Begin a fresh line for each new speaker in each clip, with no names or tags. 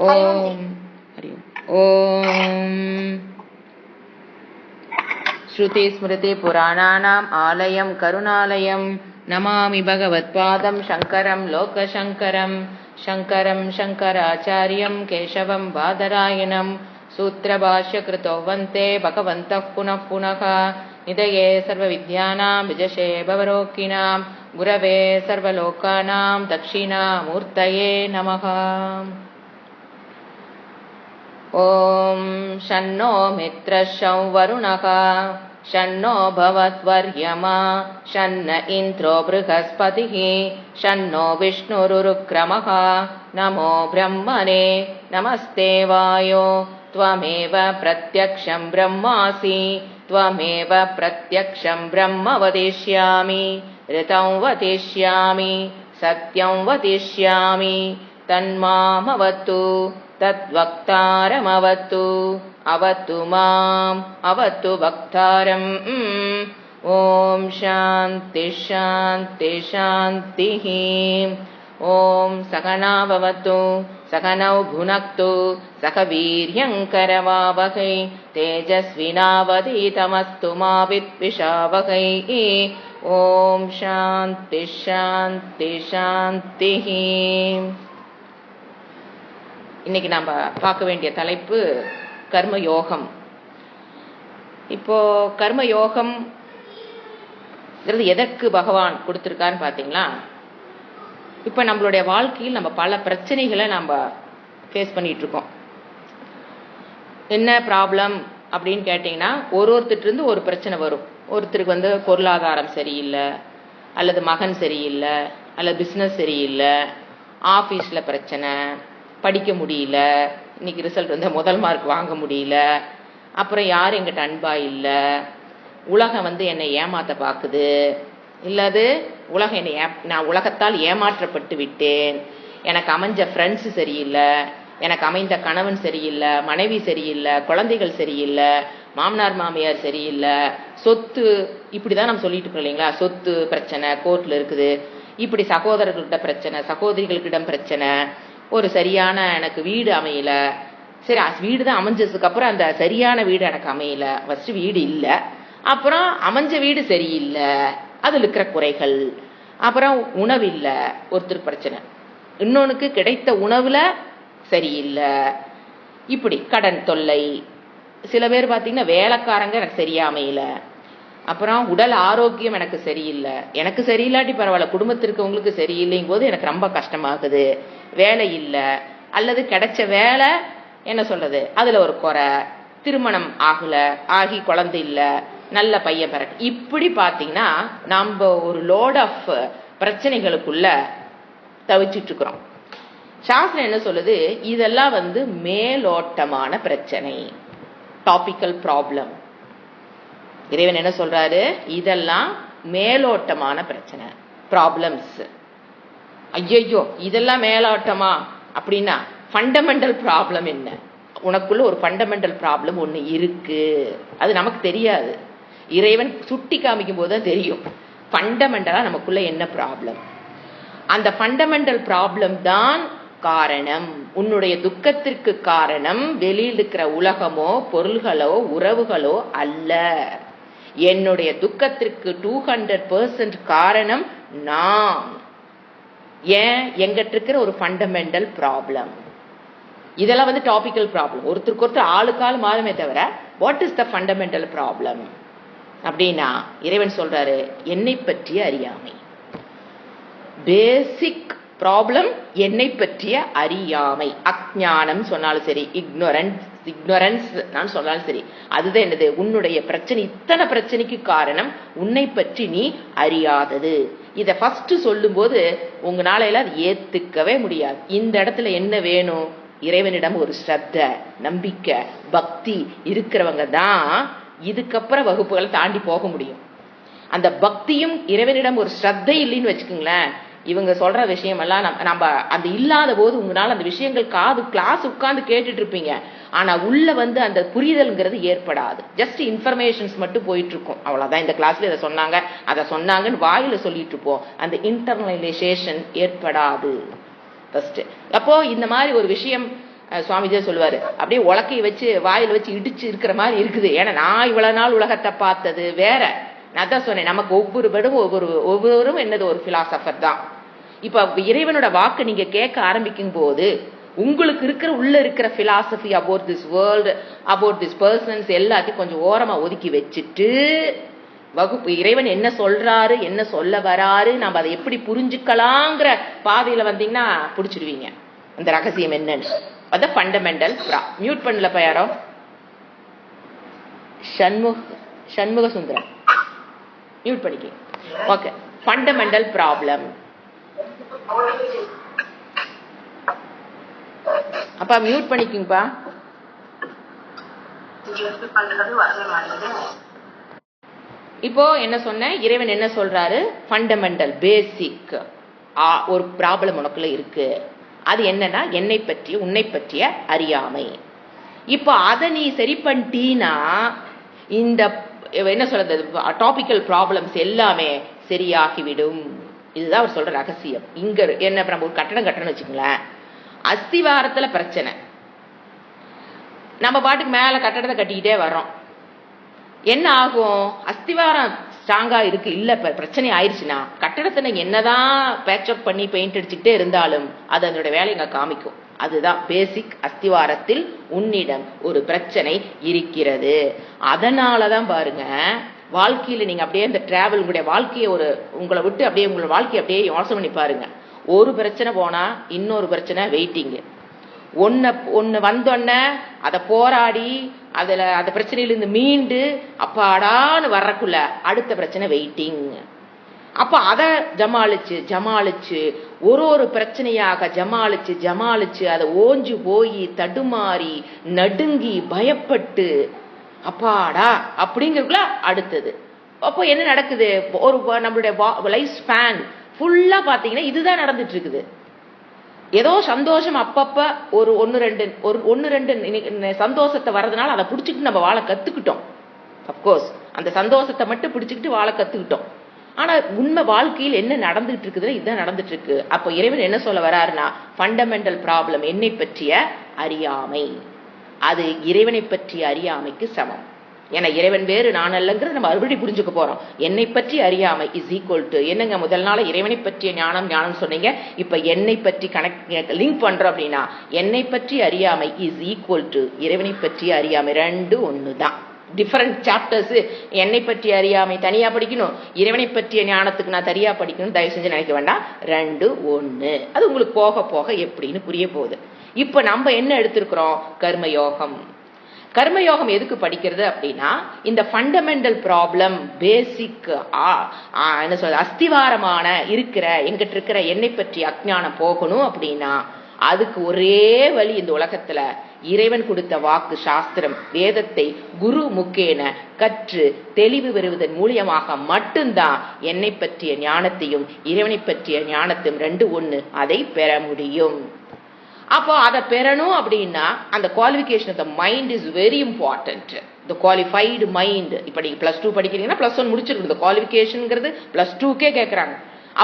ओम हरि ओम। श्रुति स्मृति पुराणानाम् आलयं करुणालयं नमामि भगवत्पादं शङ्करं लोकशङ्करं शङ्करं शङ्कराचार्यं केशवं बादरायणं सूत्रभाष्यकृतो वन्दे भगवन्तः पुनः पुनः निधये सर्वविद्यानां विजशे भवरोगिणां गुरवे सर्वलोकानां दक्षिणामूर्तये नमः। ॐ शन्नो मित्रः शं वरुणः शन्नो भवद्वर्यमा शन्न इन्द्रो बृहस्पतिः शन्नो विष्णुरुक्रमः नमो ब्रह्मणे नमस्ते वायो त्वमेव प्रत्यक्षं ब्रह्मासि त्वमेव प्रत्यक्षं ब्रह्म वदिष्यामि ऋतं वदिष्यामि सत्यं वदिष्यामि तन्मामवतु तद्वक्तारमवतु अवतु माम् अवतु वक्तारम्। ॐ शान्ति शान्ति शान्तिः। ॐ सहना भवतु सहनौ भुनक्तु सह वीर्यङ्करवावहै तेजस्विनावधीतमस्तु मा विद्विषावहै। ॐ शान्ति शान्ति शान्तिः। இன்னைக்கு நாம் பார்க்க வேண்டிய தலைப்பு கர்ம யோகம். இப்போ கர்ம யோகம்ங்கிறது எதற்கு பகவான் கொடுத்துருக்கான்னு பார்த்தீங்களா? இப்போ நம்மளுடைய வாழ்க்கையில் நம்ம பல பிரச்சனைகளை நம்ம ஃபேஸ் பண்ணிட்டு இருக்கோம். என்ன ப்ராப்ளம் அப்படின்னு கேட்டிங்கன்னா, ஒருத்தருக்கு ஒரு பிரச்சனை வரும். ஒருத்தருக்கு பொருளாதாரம் சரியில்லை, அல்லது மகன் சரியில்லை, அல்லது பிஸ்னஸ் சரியில்லை, ஆஃபீஸில் பிரச்சனை, படிக்க முடியல, இன்னைக்கு ரிசல்ட் முதல் மார்க் வாங்க முடியல, அப்புறம் யாரும் எங்கிட்ட அன்பா இல்லை, உலகம் என்னை ஏமாத்த பார்க்குது, இல்லாது உலகம் நான் உலகத்தால் ஏமாற்றப்பட்டு விட்டேன், எனக்கு அமைஞ்ச ஃப்ரெண்ட்ஸு சரியில்லை, எனக்கு அமைந்த கணவன் சரியில்லை, மனைவி சரியில்லை, குழந்தைகள் சரியில்லை, மாமனார் மாமியார் சரியில்லை, சொத்து, இப்படிதான் நம்ம சொல்லிட்டு இருக்கோம் இல்லைங்களா? சொத்து பிரச்சனை கோர்ட்ல இருக்குது, இப்படி சகோதரர்கள்கிட்ட பிரச்சனை, சகோதரிகளிடம் பிரச்சனை, ஒரு சரியான எனக்கு வீடு அமையல. சரி, வீடு தான் அமைஞ்சதுக்கு அப்புறம் அந்த சரியான வீடு எனக்கு அமையல. ஃபர்ஸ்ட் வீடு இல்லை, அப்புறம் அமைஞ்ச வீடு சரியில்லை, அதில் இருக்கிற குறைகள், அப்புறம் உணவு இல்லை, ஒருத்தருக்கு பிரச்சனை, இன்னொன்னுக்கு கிடைத்த உணவுல சரியில்லை, இப்படி கடன் தொல்லை, சில பேர் பார்த்தீங்கன்னா வேலைக்காரங்க எனக்கு சரியா அமையல, அப்புறம் உடல் ஆரோக்கியம் எனக்கு சரியில்லை, எனக்கு சரியில்லாட்டி பரவாயில்ல, குடும்பத்திற்கு உங்களுக்கு சரியில்லைங்கும் போது எனக்கு ரொம்ப கஷ்டமாகுது, வேலை இல்லை, அல்லது கிடைச்ச வேலை என்ன சொல்றது அதுல ஒரு குறை, திருமணம் ஆகல, ஆகி குழந்தை இல்லை, நல்ல பையன் பிறகு, இப்படி பார்த்தீங்கன்னா நம்ம ஒரு லோட் ஆஃப் பிரச்சனைகளுக்குள்ள தவிச்சிட்டு இருக்கிறோம். சாஸ்திரம் என்ன சொல்லுது? இதெல்லாம் மேலோட்டமான பிரச்சனை, டாபிக்கல் ப்ராப்ளம். இறைவன் என்ன சொல்றாரு? இதெல்லாம் மேலோட்டமான பிரச்சனை, ப்ராப்ளம்ஸ். ஐயோ இதெல்லாம் மேலோட்டமா அப்படின்னா ஃபண்டமெண்டல் ப்ராப்ளம் என்ன? உனக்குள்ள ஒரு ஃபண்டமெண்டல் ப்ராப்ளம் ஒன்று இருக்கு, அது நமக்கு தெரியாது. இறைவன் சுட்டி காமிக்கும் போது தான் தெரியும் ஃபண்டமெண்டலா நமக்குள்ள என்ன ப்ராப்ளம். அந்த ஃபண்டமெண்டல் ப்ராப்ளம் தான் காரணம். உன்னுடைய துக்கத்திற்கு காரணம் வெளியில் இருக்கிற உலகமோ பொருள்களோ உறவுகளோ அல்ல. என்னுடைய துக்கத்திற்கு 200% காரணம் நான். ஏன்? எங்கிட்ட இருக்கிற ஒரு ஃபண்டமெண்டல் ப்ராப்ளம். இதெல்லாம் டாபிக்கல் ப்ராப்ளம். ஒருத்தருக்கு ஒருத்தர் ஆளுக்கால் மாறுமே தவிர what is the fundamental problem அப்படின்னா, இறைவன் சொல்றாரு என்னை பற்றிய அறியாமை. பேசிக் ப்ராப்ளம் என்னை பற்றிய அறியாமை. அஞ்ஞானம் சொன்னாலும் சரி, இக்னோரன்ஸ் நான் சொன்னாலும் சரி, அதுதான் என்னது? உன்னுடைய பிரச்சனை, இத்தனை பிரச்சனைக்கு காரணம் உன்னை பற்றி நீ அறியாதது. இதை ஃபர்ஸ்ட் சொல்லும் போது உங்களால அது ஏத்துக்கவே முடியாது. இந்த இடத்துல என்ன வேணும்? இறைவனிடம் ஒரு ஸ்ரத்த, நம்பிக்கை, பக்தி இருக்கிறவங்க தான் இதுக்கப்புறம் வகுப்புகளை தாண்டி போக முடியும். அந்த பக்தியும் இறைவனிடம் ஒரு ஸ்ரத்தை இல்லைன்னு வச்சுக்கோங்களேன், இவங்க சொல்ற விஷயம் எல்லாம் நம்ம அந்த இல்லாத போது உங்களால அந்த விஷயங்கள் கிளாஸ் உட்கார்ந்து கேட்டுட்டு இருப்பீங்க, ஆனா உள்ள அந்த புரிதல்ங்கிறது ஏற்படாது. ஜஸ்ட் இன்ஃபர்மேஷன்ஸ் மட்டும் போயிட்டு இருக்கும், அவ்வளவுதான். இந்த கிளாஸ்ல இதை சொன்னாங்க அதை சொன்னாங்கன்னு வாயில சொல்லிட்டு இருப்போம், அந்த இன்டர்னலைசேஷன் ஏற்படாது. ஃபர்ஸ்ட் அப்போ இந்த மாதிரி ஒரு விஷயம் சுவாமிஜே சொல்லுவாரு, அப்படியே உலக்கையை வச்சு வாயில வச்சு இடிச்சு இருக்கிற மாதிரி இருக்குது. ஏன்னா நான் இவ்வளவு நாள் உலகத்தை பார்த்தது வேற. நான் தான் சொன்னேன், நமக்கு ஒவ்வொருவரும் என்னது ஒரு பிலாசபர் தான். இப்ப இறைவனோட வாக்கு நீங்க கேட்க ஆரம்பிக்கும் போது உங்களுக்கு உள்ள இருக்கிற philosophy about this world, about this persons எல்லாத்தையும் கொஞ்சம் ஓரமா ஒதுக்கி வச்சுட்டு வகுப்பு இறைவன் என்ன சொல்றாரு, என்ன சொல்ல வராரு, நம்ம அதை எப்படி புரிஞ்சுக்கலாங்கிற பாதையில வந்தீங்கன்னா புடிச்சிடுவீங்க அந்த ரகசியம் என்னன்னு. அதான் ஃபண்டமெண்டல். மியூட் பண்ணலப்பா யாரோ. சண்முக சுந்தரம் மியூட் பண்ணிக்க. Okay, fundamental problem. அப்பா மியூட் பண்ணிக்கங்கப்பா. இப்போ என்ன சொன்ன, இறைவன் என்ன சொல்றாரு, ஃபண்டமெண்டல் பேசிக் ஒரு ப்ராப்ளம் உனக்குள்ள இருக்கு. அது என்னன்னா என்னை பற்றிய உன்னை பற்றிய அறியாமை. இப்போ அதை நீ சரி பண்ணிட்டீனா இந்த என்ன சொல்றது டாபிக்கல் ப்ராப்ளம்ஸ் எல்லாமே சரியாகிவிடும். இதுதான் அவர் சொல்ற ரகசியம். இங்க என்ன நம்ம ஒரு கட்டடம் கட்டணும்னு வச்சுக்கோங்களேன், அஸ்திவாரத்துல பிரச்சனை, நம்ம பாட்டுக்கு மேல கட்டடத்தை கட்டிக்கிட்டே வர்றோம். என்ன ஆகும், அஸ்திவாரம் ஸ்ட்ராங்கா இருக்கு இல்ல பிரச்சனை ஆயிடுச்சுன்னா கட்டடத்தை நீங்க என்னதான் பேட்சப் பண்ணி பெயிண்ட் அடிச்சுக்கிட்டே இருந்தாலும் அது அதோட வேலையை இங்க காமிக்கும். அதுதான் பேசிக். அஸ்திவாரத்தில் உன்னிடம் ஒரு பிரச்சனை இருக்கிறது. அதனாலதான் பாருங்க, வாழ்க்கையில நீங்க அப்படியே இந்த டிராவல் உங்களுடைய வாழ்க்கையை உங்களை விட்டு அப்படியே உங்களோட வாழ்க்கையை அப்படியே யோசனை பண்ணி பாருங்க. ஒரு பிரச்சனை போனா இன்னொரு பிரச்சனை வெயிட்டிங். ஒன்னு வந்தோன்ன அதை போராடி அந்த பிரச்சனையிலிருந்து மீண்டு அப்பாடான்னு வர்றக்குள்ள அடுத்த பிரச்சனை வெயிட்டிங். அப்ப அதை ஜமாளிச்சு ஒரு பிரச்சனையாக ஜமாளிச்சு அதை ஓஞ்சு போய் தடுமாறி நடுங்கி பயப்பட்டு அப்பாடா அப்படிங்கிறதுக்குள்ள அடுத்தது. அப்போ என்ன நடக்குது, நம்மளுடைய லைஃப் ஸ்பேன் ஃபுல்லா பாத்தீங்கன்னா இதுதான் நடந்துட்டு இருக்குது. ஏதோ சந்தோஷம் அப்பப்ப ஒன்னு ரெண்டு சந்தோஷத்தை வர்றதுனால அதை பிடிச்சிக்கிட்டு நம்ம வாழ கத்துக்கிட்டோம். அப்கோர்ஸ் அந்த சந்தோஷத்தை மட்டும் பிடிச்சிக்கிட்டு வாழ கத்துக்கிட்டோம். ஆனா உண்மை வாழ்க்கையில் என்ன நடந்துட்டு இருக்குதுன்னா இதுதான் நடந்துட்டு இருக்கு. அப்போ இறைவன் என்ன சொல்ல வராருன்னா, ஃபண்டமெண்டல் ப்ராப்ளம் என்னை பற்றிய அறியாமை. அது இறைவனை பற்றிய அறியாமைக்கு சமம். ஏன்னா இறைவன் வேறு நான் அல்லங்கிறது நம்ம மறுபடியும் புரிஞ்சுக்க போறோம். என்னை பற்றி அறியாமை இஸ் ஈக்குவல் டு என்னங்க, முதல் நாள் இறைவனை பற்றிய ஞானம் சொன்னீங்க, இப்ப என்னை பற்றி லிங்க் பண்றோம் அப்படின்னா என்னை பற்றி அறியாமை இஸ் ஈக்குவல் டு இறைவனை பற்றிய அறியாமை. ரெண்டு ஒண்ணுதான், டிஃபரெண்ட் சாப்டர்ஸ். என்னை பற்றிய அறியாமை தனியா படிக்கணும், இறைவனை பற்றிய ஞானத்துக்கு நான் தனியா படிக்கணும் தயவு செஞ்சு நினைக்க வேண்டாம். ரெண்டு ஒண்ணு. அது உங்களுக்கு போக போக எப்படின்னு புரிய போகுது. இப்ப நம்ம என்ன எடுத்திருக்கிறோம், கர்மயோகம். கர்மயோகம் எதுக்கு படிக்கிறது அப்படின்னா, இந்த ஃபண்டமெண்டல் ப்ராப்ளம் பேசிக் என்ன சொல்றது அஸ்திவாரமான எங்கிட்ட இருக்கிற என்னை பற்றி அஞ்ஞானம் போகணும் அப்படின்னா அதுக்கு ஒரே வழி இந்த உலகத்துல இறைவன் கொடுத்த வாக்கு சாஸ்திரம் வேதத்தை குரு முக்கேன கற்று தெளிவு பெறுவதன் மூலியமாக மட்டும்தான் என்னை பற்றிய ஞானத்தையும் இறைவனை பற்றிய ஞானத்தையும் ரெண்டு ஒண்ணு அதை பெற முடியும். அப்போ அதை பெறணும் அப்படின்னா அந்த qualification of the mind is very important. The qualified mind. இப்ப நீங்க +2 படிக்கிறீங்கன்னா +1 முடிச்சிருக்கணும். இந்த குவாலிஃபிகேஷன்ங்கிறது +2க்கே கேட்கறாங்க.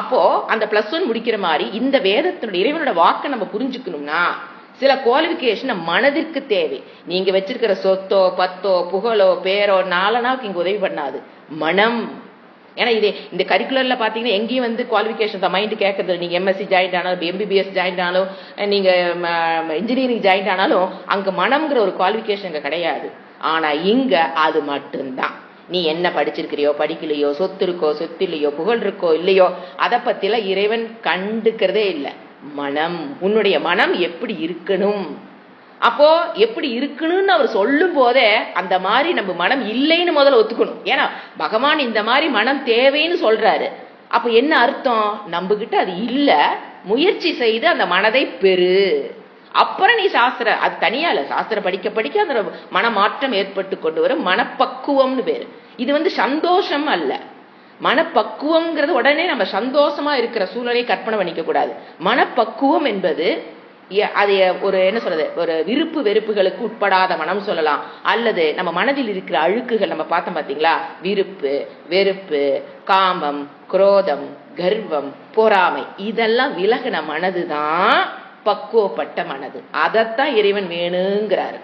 அப்போ அந்த +1 முடிக்கிற மாதிரி இந்த வேதத்தினுடைய இறைவனோட வாக்கை நம்ம புரிஞ்சுக்கணும்னா சில குவாலிஃபிகேஷன் மனதிற்கு தேவை. நீங்க வச்சிருக்கிற சொத்தோ பத்தோ புகழோ பேரோ நாலனாவுக்கு இங்க உதவி பண்ணாது, மனம். ஏன்னா இந்த கரிக்குலர்ல பாத்தீங்கன்னா எங்கேயும் குவாலிஃபிகேஷன் மைண்ட் கேட்கறது. நீங்க MSc ஜாயின் ஆனாலும் MBBS ஜாயின் ஆனாலும் நீங்க இன்ஜினியரிங் ஜாயின் ஆனாலும் அங்க மனம்ங்கிற ஒரு குவாலிஃபிகேஷன் அங்க கிடையாது. ஆனா இங்க அது மட்டும்தான். நீ என்ன படிச்சிருக்கிறியோ படிக்கலையோ, சொத்து இருக்கோ சொத்து இல்லையோ, புகழ் இருக்கோ இல்லையோ, அதை பத்தில இறைவன் கண்டுக்கிறதே இல்லை. மனம், உன்னுடைய மனம் எப்படி இருக்கணும். அப்போ எப்படி இருக்கணும்னு அவர் சொல்லும் போதே அந்த மாதிரி நம்ம மனம் இல்லைன்னு முதல்ல ஒத்துக்கணும். ஏன்னா பகவான் இந்த மாதிரி மனம் தேவைன்னு சொல்றாரு. அப்ப என்ன அர்த்தம், நம்ம கிட்ட அது இல்ல, முயற்சி செய்து அந்த மனதை பெறு. அப்புறம் நீ சாஸ்திர அது தனியா இல்ல, சாஸ்திரம் படிக்க படிக்க அந்த மனமாற்றம் ஏற்பட்டு கொண்டு வரும் மனப்பக்குவம்னு பேரு. இது சந்தோஷம் அல்ல. மனப்பக்குவம்ங்கிறது உடனே நம்ம சந்தோஷமா இருக்கிற சூழ்நிலையை கற்பனை பண்ணிக்க கூடாது. மனப்பக்குவம் என்பது அது ஒரு என்ன சொல்றது, ஒரு விருப்பு வெறுப்புகளுக்கு உட்படாத மனம் சொல்லலாம். அல்லது நம்ம மனதில் இருக்கிற அழுக்குகள் நம்ம பார்த்தோம் பாத்தீங்களா, விருப்பு வெறுப்பு காமம் குரோதம் கர்வம் பொறாமை, இதெல்லாம் விலகின மனதுதான் பக்குவப்பட்ட மனது. அதைத்தான் இறைவன் வேணுங்கிறாரு.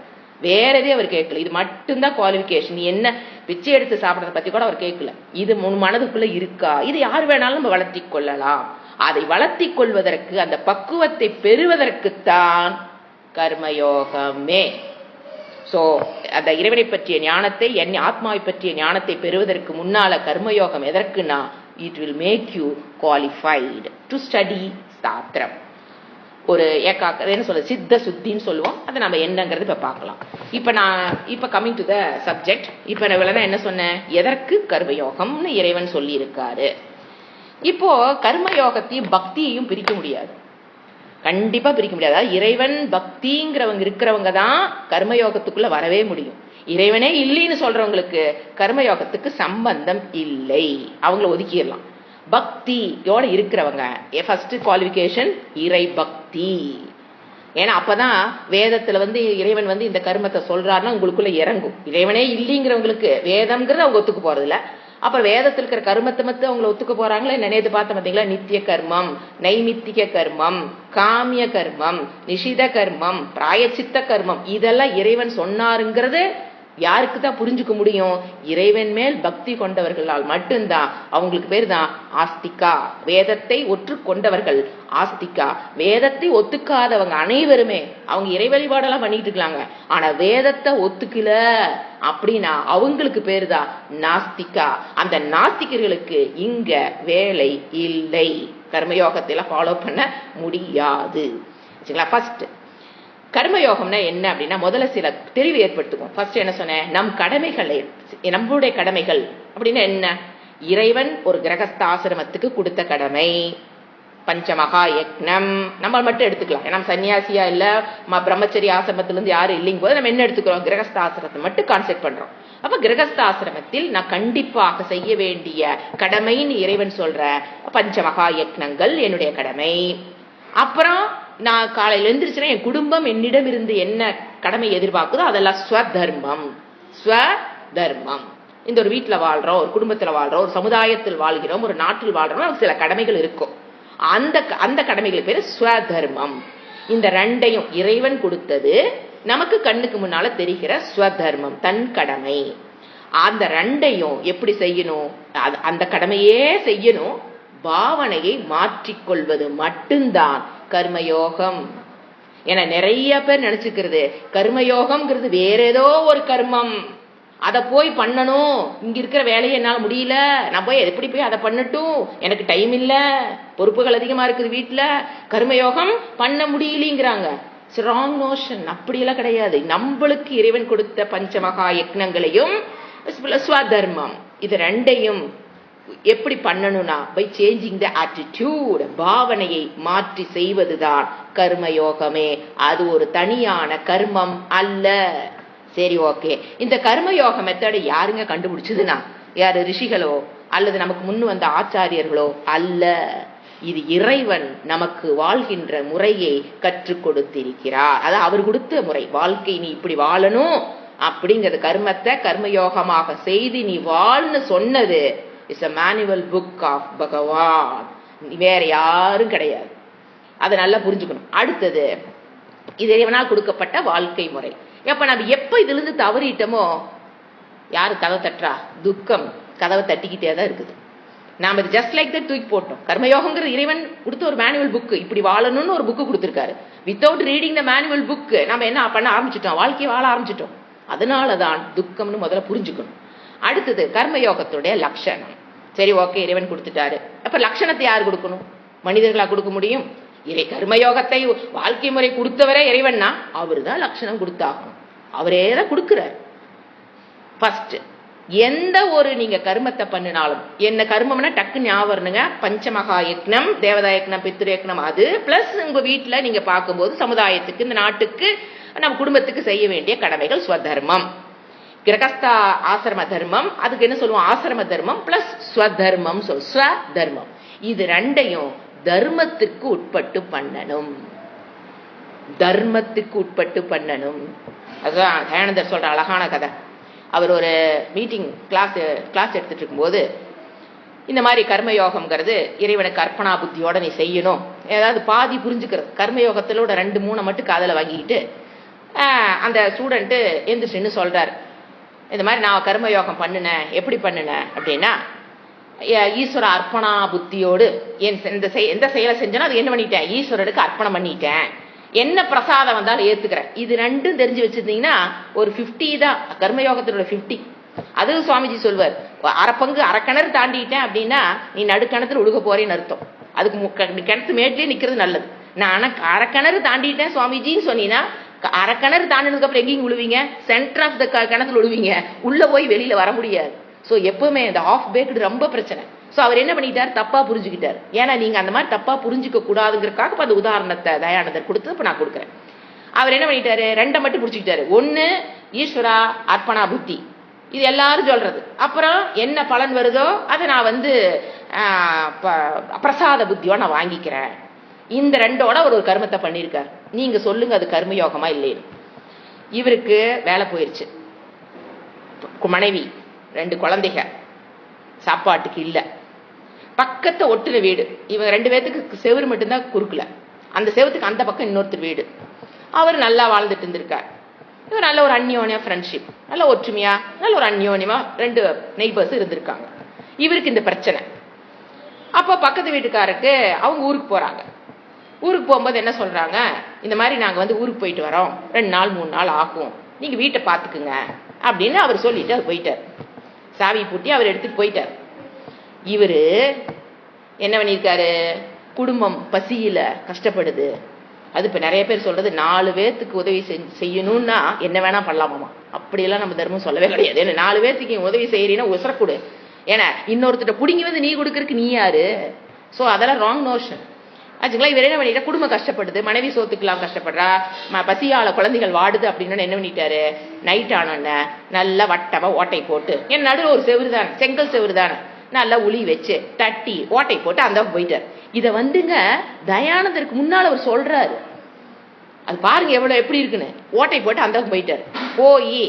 வேற எதையும் அவர் கேட்கல. இது மட்டும்தான் குவாலிபிகேஷன். என்ன பிச்சை எடுத்து சாப்பிடறத பத்தி கூட அவர் கேட்கல. இது மனதுக்குள்ள இருக்கா, இது யார் வேணாலும் நம்ம வளர்த்தி கொள்ளலாம். அதை வளர்த்தி கொள்வதற்கு, அந்த பக்குவத்தை பெறுவதற்குத்தான் கர்மயோகமே. சோ அந்த இறைவனை பற்றிய ஞானத்தை, என் ஆத்மாவை பற்றிய ஞானத்தை பெறுவதற்கு முன்னால கர்மயோகம் எதற்குனா, it will make you qualified to study சாஸ்திரம். ஒரு என்ன சொல்ல, சித்த சுத்தின்னு சொல்லுவோம். அதை நம்ம என்னங்கிறது இப்ப பார்க்கலாம். இப்ப கமிங் டு த சப்ஜெக்ட். இப்ப நான் என்ன சொன்னேன், எதற்கு கர்மயோகம்னு இறைவன் சொல்லி இருக்காரு. இப்போ கர்மயோகத்தையும் பக்தியையும் பிரிக்க முடியாது, கண்டிப்பா பிரிக்க முடியாது. அதாவது இறைவன் பக்திங்கிறவங்க இருக்கிறவங்க தான் கர்மயோகத்துக்குள்ள வரவே முடியும். இறைவனே இல்லைன்னு சொல்றவங்களுக்கு கர்மயோகத்துக்கு சம்பந்தம் இல்லை, அவங்கள ஒதுக்கிடலாம். பக்தியோட இருக்கிறவங்க ஃபர்ஸ்ட் குவாலிபிகேஷன் இறை பக்தி. ஏன்னா அப்பதான் வேதத்துல இறைவன் இந்த கர்மத்தை சொல்றாருன்னா உங்களுக்குள்ள இறங்கும். இறைவனே இல்லைங்கிறவங்களுக்கு வேதம்ங்கிறது அவங்க ஒத்துக்க போறது இல்ல. அப்புறம் வேதத்தில் இருக்கிற கர்மத்தை மட்டும் அவங்களை ஒத்துக்க போறாங்களா? நினைத்து பார்த்த பார்த்தீங்களா? நித்திய கர்மம், நைமித்திக கர்மம், காமிய கர்மம், நிஷித கர்மம், பிராயச்சித்த கர்மம், இதெல்லாம் இறைவன் சொன்னாருங்கிறது யாருக்கு தான் புரிஞ்சுக்க முடியும்? இறைவன் மேல் பக்தி கொண்டவர்களால் மட்டும்தான். அவங்களுக்கு பேர் தான் ஆஸ்திகா. வேதத்தை ஒற்று கொண்டவர்கள் ஆஸ்திகா. வேதத்தை ஒத்துக்காதவங்க அனைவருமே அவங்க இறை வழிபாடெல்லாம் பண்ணிட்டு இருக்காங்க, ஆனா வேதத்தை ஒத்துக்கல அப்படின்னா அவங்களுக்கு பேரு தான் நாஸ்திகா. அந்த நாஸ்திகர்களுக்கு இங்க வேலை இல்லை, கர்மயோகத்தை ஃபாலோ பண்ண முடியாது. ஃபர்ஸ்ட் கர்மயோகம்னா என்ன அப்படின்னா, முதல்ல சில தெளிவு ஏற்படுத்துக்கும். ஃபர்ஸ்ட் என்ன சொன்னேன், நம்மளுடைய கடமைகள் அப்படின்னா என்ன? இறைவன் ஒரு கிரகஸ்தாசிரமத்துக்கு கொடுத்த கடமை பஞ்சமகா யக்னம். நம்ம மட்டும் எடுத்துக்கலாம், நம்ம சன்னியாசியா இல்ல பிரம்மச்சரி ஆசிரமத்திலிருந்து யாரும் இல்லைங்க போது நம்ம என்ன எடுத்துக்கிறோம், கிரகஸ்தாசிரமத்தை மட்டும் கான்செப்ட் பண்றோம். அப்ப கிரகஸ்தாசிரமத்தில் நான் கண்டிப்பாக செய்ய வேண்டிய கடமைன்னு இறைவன் சொல்ற பஞ்சமகா யக்னங்கள் என்னுடைய கடமை. அப்புறம் நான் காலையில் எழுந்திரிச்சுன்னா என் குடும்பம் என்னிடம் இருந்து என்ன கடமை எதிர்பார்க்குதோ அதெல்லாம் ஸ்வதர்மம். ஸ்வதர்மம், இந்த ஒரு வீட்டுல வாழ்றோம், ஒரு குடும்பத்துல வாழ்றோம், ஒரு சமுதாயத்தில் வாழ்கிறோம், ஒரு நாட்டில் வாழ்றோம், சில கடமைகள் இருக்கும். அந்த கடமைகளுக்கு பேரு ஸ்வதர்மம். இந்த ரெண்டையும் இறைவன் கொடுத்தது நமக்கு கண்ணுக்கு முன்னால தெரிகிற ஸ்வதர்மம், தன் கடமை. அந்த ரெண்டையும் எப்படி செய்யணும்? அந்த கடமையே செய்யணும். பாவனையை மாற்றிக்கொள்வது மட்டும்தான் கர்மயோகம். ஏன்னா நிறைய பேர் நினைச்சுக்கிறது கர்மயோகம்ங்கிறது வேற ஏதோ ஒரு கர்மம், அதை போய் பண்ணணும், இங்க இருக்கிற வேலையை என்னால முடியல, நான் போய் எப்படி போய் அதை பண்ணட்டும், எனக்கு டைம் இல்ல, பொறுப்புகள் அதிகமா இருக்குது வீட்டுல, கர்மயோகம் பண்ண முடியலங்கிறாங்க. Wrong notion. அப்படியெல்லாம் கிடையாது. நம்மளுக்கு இறைவன் கொடுத்த பஞ்சமகா யக்னங்களையும் ஸ்வதர்மம் இது ரெண்டையும் எப்படி பண்ணணும்னா பை சேஞ்சிங் த ஆட்டிடியூட், பாவனையை மாற்றி செய்வதுதான் கர்மயோகமே. அது ஒரு தனியான கர்மம் அல்ல. சரி, ஓகே. இந்த கர்மயோக மெத்தடை யாருங்க கண்டுபிடிச்சதுன்னா, யாரு? ரிஷிகளோ அல்லது நமக்கு முன்னு வந்த ஆச்சாரியர்களோ அல்ல. இது இறைவன் நமக்கு வாழ்கின்ற முறையை கற்றுக் கொடுத்திருக்கிறார். அதாவது அவர் கொடுத்த முறை, வாழ்க்கை நீ இப்படி வாழணும் அப்படிங்கிறது, கர்மத்தை கர்மயோகமாக செய்து நீ வாழ்னு சொன்னது it's a manual book of பகவான். வேற யாரும் கிடையாது. அதை நல்லா புரிஞ்சுக்கணும். அடுத்தது இது இறைவனால் கொடுக்கப்பட்ட வாழ்க்கை முறை. அப்ப நம்ம எப்ப இதுல இருந்து தவறிட்டோமோ, யாரு கதவை தட்டுறா? துக்கம் கதவை தட்டிக்கிட்டே தான் இருக்குது. நாம இது ஜஸ்ட் லைக் தட் தூக்கி போட்டோம். கர்மயோகங்கிறது இறைவன் கொடுத்த ஒரு மேனுவல் புக், இப்படி வாழணும்னு ஒரு புக்கு கொடுத்திருக்காரு. Without reading the manual book நம்ம என்ன பண்ண ஆரம்பிச்சிட்டோம், வாழ்க்கையை வாழ ஆரம்பிச்சிட்டோம். அதனாலதான் துக்கம்னு முதல்ல புரிஞ்சுக்கணும். அடுத்தது கர்மயோகத்துடைய லட்சணம். சரி, ஓகே, இறைவன் கொடுத்துட்டாரு. அப்ப லட்சணத்தை யார் கொடுக்கணும்? மனிதர்களா கொடுக்க முடியும்? கர்மயோகத்தை வாழ்க்கை முறை கொடுத்தவரே இறைவன்னா அவரு தான் லட்சணம் கொடுத்தாகணும். அவரே தான் கொடுக்கிறார். ஃபர்ஸ்ட் எந்த ஒரு நீங்க கர்மத்தை பண்ணினாலும், என்ன கர்மம்னா டக்கு ஞாபகம்ங்க, பஞ்சமகா யக்னம், தேவதா யக்னம், பித்ரு யக்னம், அது பிளஸ் உங்க வீட்டுல நீங்க பார்க்கும்போது சமுதாயத்துக்கு, இந்த நாட்டுக்கு, நம்ம குடும்பத்துக்கு செய்ய வேண்டிய கடமைகள் ஸ்வதர்மம். கிரகஸ்தா ஆசிரம தர்மம், அதுக்கு என்ன சொல்லுவோம், ஆசிரம தர்மம் பிளஸ் ஸ்வதர்மம். ஸ்வதர்மம் இது ரெண்டையும் தர்மத்துக்கு உட்பட்டு பண்ணணும். தர்மத்துக்கு உட்பட்டு பண்ணணும். அதுதான் தயானந்தர் சொல்ற அழகான கதை. அவர் ஒரு மீட்டிங் கிளாஸ் எடுத்துட்டு இருக்கும்போது இந்த மாதிரி கர்மயோகம்ங்கிறது இறைவனுக்கு அர்ப்பணா புத்தியோட நீ செய்யணும். ஏதாவது பாதி புரிஞ்சுக்கிறது. கர்மயோகத்திலோட 2-3 மட்டும் காதல வாங்கிக்கிட்டு அந்த ஸ்டூடெண்ட்டு எந்திரிச்சுன்னு சொல்றாரு, இந்த மாதிரி நான் கர்மயோகம் பண்ணினேன். எப்படி பண்ணினேன் அப்படின்னா, ஈஸ்வர அர்ப்பணா புத்தியோடு எந்த செயலை செஞ்சேனோ அது என்ன பண்ணிட்டேன், ஈஸ்வரனுக்கு அர்ப்பணம் பண்ணிட்டேன். என்ன பிரசாதம் வந்தாலும் ஏத்துக்கிறேன். இது 2ம் தெரிஞ்சு வச்சிருந்தீங்கன்னா ஒரு 50 தான் கர்மயோகத்தினோட 50. அது சுவாமிஜி சொல்வார், அரைக்கிணறு தாண்டிட்டேன் அப்படின்னா நீ நடுக்கணத்துல ஒழுக போறேன்னு அர்த்தம். அதுக்கு கிணத்து மேட்லயே நிக்கிறது நல்லது. நான் அரைக்கிணறு தாண்டிட்டேன் சுவாமிஜின்னு சொன்னீங்கன்னா, அரைக்கிணறு தாண்டினதுக்கு அப்புறம் எங்கேயும் விழுவீங்க, சென்டர் ஆஃப் த கிணத்துல விழுவீங்க, உள்ள போய் வெளியில வர முடியாது. ஸோ எப்பவுமே இந்த ஆஃப் பேக்டு ரொம்ப பிரச்சனை. ஸோ அவர் என்ன பண்ணிட்டார், தப்பா புரிஞ்சுக்கிட்டார். ஏன்னா நீங்க அந்த மாதிரி தப்பா புரிஞ்சுக்க கூடாதுங்கிறதுக்காக அந்த உதாரணத்தை தயானந்தர் கொடுத்து இப்ப நான் கொடுக்குறேன். அவர் என்ன பண்ணிட்டாரு, 2 மட்டும் பிடிச்சிக்கிட்டாரு. 1 ஈஸ்வரா அர்ப்பணா புத்தி, இது எல்லாரும் சொல்றது. அப்புறம் என்ன பலன் வருதோ அதை நான் பிரசாத புத்தியோ நான் வாங்கிக்கிறேன். இந்த 2ஓட ஒரு கர்மத்தை பண்ணியிருக்காரு. நீங்க சொல்லுங்க அது கர்மயோகமா இல்லைன்னு. இவருக்கு வேலை போயிருச்சு, மனைவி 2 குழந்தைங்க, சாப்பாட்டுக்கு இல்ல, பக்கத்தை ஒட்டுற வீடு. இவங்க 2 பேத்துக்கு செவுரு மட்டும்தான் குறுக்கல, அந்த செவத்துக்கு அந்த பக்கம் இன்னொருத்தர் வீடு. அவர் நல்லா வாழ்ந்துட்டு இருந்திருக்கார். இவர் நல்ல ஒரு அந்யோன்ய ஃப்ரெண்ட்ஷிப், நல்ல ஒற்றுமையா நல்ல ஒரு அந்யோன்யமா 2 நெய்பர்ஸ் இருந்திருக்காங்க. இவருக்கு இந்த பிரச்சனை. அப்ப பக்கத்து வீட்டுக்காருக்கு அவங்க ஊருக்கு போறாங்க. ஊருக்கு போகும்போது என்ன சொல்றாங்க, இந்த மாதிரி நாங்க ஊருக்கு போயிட்டு வரோம், 2 நாள் 3 நாள் ஆகும், நீங்க வீட்டை பாத்துக்குங்க அப்படின்னு அவர் சொல்லிட்டு அவர் போயிட்டார். சாவி பூட்டி அவர் எடுத்துட்டு போயிட்டார். இவரு என்ன பண்ணிருக்காரு, குடும்பம் பசியில கஷ்டப்படுது. அது இப்ப நிறைய பேர் சொல்றது 4 பேத்துக்கு உதவி செய்யணும்னா என்ன வேணா பண்ணலாமாமா. அப்படியெல்லாம் நம்ம தர்மம் சொல்லவே கிடையாது. ஏன்னா 4 பேத்துக்கு உதவி செய்யறீங்கன்னா உசரக்கூடு. ஏன்னா இன்னொருத்திட்ட புடுங்கி நீ கொடுக்கறதுக்கு நீ யாரு? சோ அதெல்லாம் ராங் நோஷன் ஆச்சுங்களா. இவர் என்ன பண்ணிட்டா, குடும்பம் கஷ்டப்படுது, மனைவி சோத்துக்கலாம் கஷ்டப்படுறா, பசியால குழந்தைகள் வாடுது அப்படின்னு என்ன பண்ணிட்டாரு, நைட் ஆனோன்னு நல்லா வட்டமா ஓட்டை போட்டு, என் நடுவில் ஒரு செவுரு தானே, செங்கல் செவுரு தானே, நல்லா உளி வச்சு தட்டி ஓட்டை போட்டு அந்த போயிட்டார். இத தயானந்தருக்கு முன்னால அவர் சொல்றாரு. அது பாருங்க எவ்வளவு எப்படி இருக்குன்னு. ஓட்டை போட்டு அந்த போயிட்டார். போய்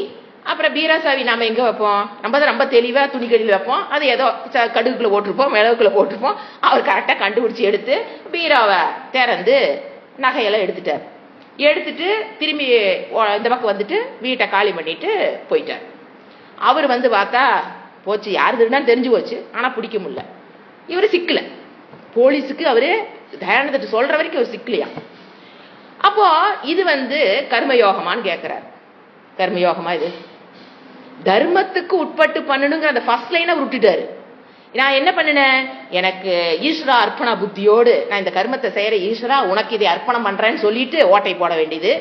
அப்புறம் பீராசாவி நாம எங்க வைப்போம், நம்ம தான் ரொம்ப தெளிவா துணிக்கடியில் வைப்போம். அது ஏதோ கடுகுக்குள்ள போட்டிருப்போம், மிளகுக்குள்ள போட்டிருப்போம். அவர் கரெக்டா கண்டுபிடிச்சு எடுத்து பீராவை திறந்து நகையெல்லாம் எடுத்துட்டார். எடுத்துட்டு திரும்பி இந்த பக்கம் வந்துட்டு வீட்டை காலி பண்ணிட்டு போயிட்டார். அவர் பார்த்தா போச்சு, யாரு திருடான்னு தெரிஞ்சு போச்சு. ஆனா பிடிக்க முடியல. இவரு சிக்கல. போலீஸுக்கு அவரு தயானந்தத்தை சொல்ற வரைக்கும் அவர் சிக்கலையா. அப்போ இது கர்மயோகமான்னு கேட்கிறார். கர்மயோகமா இது? தர்மத்துக்கு உட்பட்டு பண்ணணுங்கிற அந்த ஃபர்ஸ்ட் லைனை விட்டுட்டாரு. நான் என்ன பண்ணினேன், எனக்கு ஈஸ்வரா அர்ப்பணா புத்தியோடு நான் இந்த கர்மத்தை செய்யற, ஈஸ்வரா உனக்கு இதை அர்ப்பணம் பண்றேன்னு சொல்லிட்டு ஓட்டை போட வேண்டியது.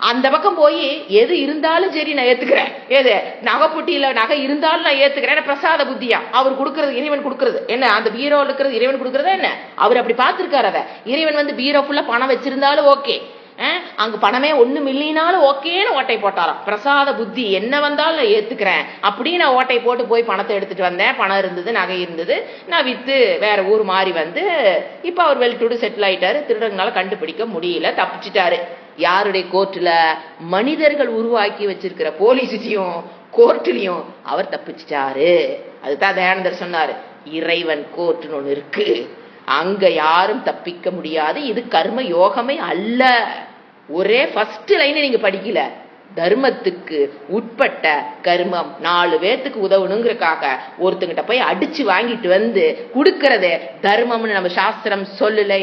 அந்த பக்கம் போய் எது இருந்தாலும் சரி நான் ஏத்துக்கிறேன், ஏது நகைப்புட்டியில நகை இருந்தாலும் நான் ஏத்துக்கிறேன், பிரசாத புத்தியா அவர் கொடுக்கறது, இறைவன் கொடுக்கறது என்ன, அந்த பீரோ இருக்கிறது இறைவன் கொடுக்கறதா என்ன, அவர் அப்படி பார்த்திருக்காரு. அத இறைவன் பீரோ ஃபுல்லா பணம் வச்சிருந்தாலும் ஓகே, அங்க பணமே ஒண்ணும் இல்லைனாலும் ஓகேன்னு ஓட்டை போட்டாராம். பிரசாத புத்தி என்ன வந்தாலும் நான் ஏத்துக்கிறேன் அப்படின்னு நான் ஓட்டை போட்டு போய் பணத்தை எடுத்துட்டு வந்தேன். பணம் இருந்தது, நகை இருந்தது, நான் வித்து வேற ஊர் மாறி இப்ப அவர் வெல் டு செட்டில் ஆயிட்டாரு. திருடங்களால கண்டுபிடிக்க முடியல, தப்பிச்சிட்டாரு. யாருடைய கோர்ட்டுல, மனிதர்கள் உருவாக்கி வச்சிருக்கிற போலீஸ்லயும் கோர்ட்டுலயும் அவர் தப்பிச்சிட்டாரு. அதுதான் தயானந்தர் சொன்னாரு, இறைவன் கோர்ட்டுன்னு ஒண்ணு இருக்கு, அங்க யாரும் தப்பிக்க முடியாது. இது கர்ம யோகமே அல்ல. ஒரே ஃபர்ஸ்ட் லைன் நீங்க படிக்கல. தர்மத்துக்கு உட்பட்ட கர்மம், 4 பேத்துக்கு உதவணுங்கிறக்காக ஒருத்தங்கிட்ட போய் அடிச்சு வாங்கிட்டு கொடுக்கறதே தர்மம்னு நம்ம சாஸ்திரம் சொல்லலை.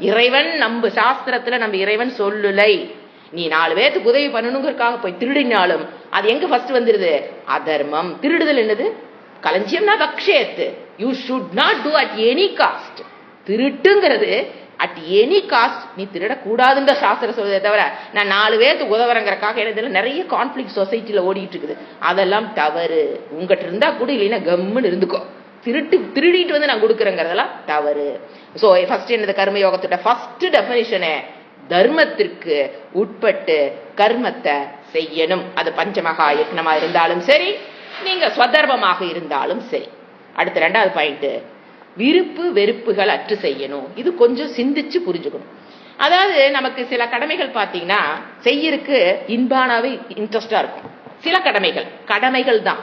இறைவன் நம்ம சாஸ்திரத்துல நம்ம இறைவன் சொல்லலை. நீ 4 பேத்துக்கு உதவி பண்ணணுங்கிறக்காக போய் திருடினாலும் அது எங்க ஃபர்ஸ்ட் வந்துருது, அதர்மம். திருடுதல் என்னது, களஞ்சியம்னா பக்ஷேத்து. You should not do at any cost. திருட்டுங்கிறது அட் எனி காஸ்ட் நீ திருடக்கூடாதுன்ற சாஸ்திரம் சொல்றதே தவிர, நான் 4 பேருக்கு உதவுறங்கிறக்காக இதுல நிறைய கான்ஃபிளிக்ட் சொசைட்டில ஓடிட்டு இருக்குது. அதெல்லாம் தவறு. உங்ககிட்ட இருந்தா கூட இல்லைன்னா கம்முன்னு இருந்துக்கோ. திருடிட்டு நான் கொடுக்குறேங்கிறதெல்லாம் தவறு. சோ ஃபர்ஸ்ட் என்னது, கர்மயோகத்தோட ஃபர்ஸ்ட் டெஃபினிஷனே தர்மத்திற்கு உட்பட்டு கர்மத்தை செய்யணும். அது பஞ்சமகா யக்னமா இருந்தாலும் சரி, நீங்க ஸ்வதர்மமாக இருந்தாலும் சரி. அடுத்த 2வது பாயிண்ட், விருப்பு வெறுப்புகள் அற்று செய்யணும். இது கொஞ்சம் சிந்திச்சு புரிஞ்சுக்கணும். அதாவது நமக்கு சில கடமைகள் பாத்தீங்கன்னா செய்யறதுக்கு இன்பானாவே இன்ட்ரெஸ்டா இருக்கும். சில கடமைகள் தான்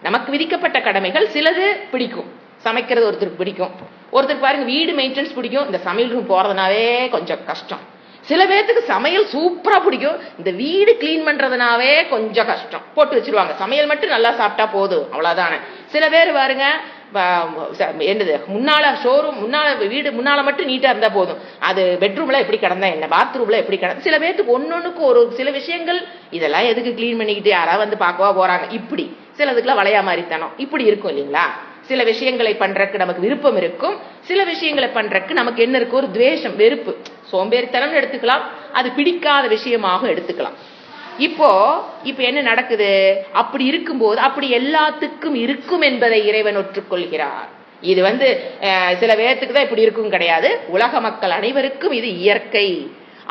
நமக்கு விதிக்கப்பட்ட கடமைகள், சிலது பிடிக்கும், சமைக்கிறது ஒருத்தருக்கு பிடிக்கும், ஒருத்தருக்கு பாருங்க வீடு மெயின்டெனன்ஸ் பிடிக்கும், இந்த சமையல் ரூம் போறதுனாவே கொஞ்சம் கஷ்டம். சில பேர்த்துக்கு சமையல் சூப்பரா பிடிக்கும், இந்த வீடு கிளீன் பண்றதுனாவே கொஞ்சம் கஷ்டம். போட்டு வச்சிருவாங்க, சமையல் மட்டும் நல்லா சாப்பிட்டா போதும் அவ்வளவுதானே. சில பேர் பாருங்க என்னது முன்னால ஷோரூம் முன்னால வீடு முன்னால மட்டும் நீட்டா இருந்தா போதும், அது பெட்ரூம்ல எப்படி கிடந்தா என்ன, பாத்ரூம்ல எப்படி கிடந்தா. சில பேருக்கு ஒன்னொன்னுக்கு ஒரு சில விஷயங்கள், இதெல்லாம் எதுக்கு கிளீன் பண்ணிக்கிட்டு யாராவது வந்து பார்க்கவா போறாங்க, இப்படி சிலதுக்குலாம் வளையா மாதிரித்தனம் இப்படி இருக்கும் இல்லைங்களா. சில விஷயங்களை பண்றதுக்கு நமக்கு விருப்பம் இருக்கும், சில விஷயங்களை பண்றதுக்கு நமக்கு என்ன இருக்கு, ஒரு துவேஷம், வெறுப்பு, சோம்பேறித்தனம் எடுத்துக்கலாம், அது பிடிக்காத விஷயமாக எடுத்துக்கலாம். இப்போ என்ன நடக்குது, அப்படி இருக்கும்போது அப்படி எல்லாத்துக்கும் இருக்கும் என்பதை இறைவன் ஒற்றுக்கொள்கிறார். இது சில பேர்த்துக்கு தான் இப்படி இருக்கும் கிடையாது, உலக மக்கள் அனைவருக்கும் இது இயற்கை.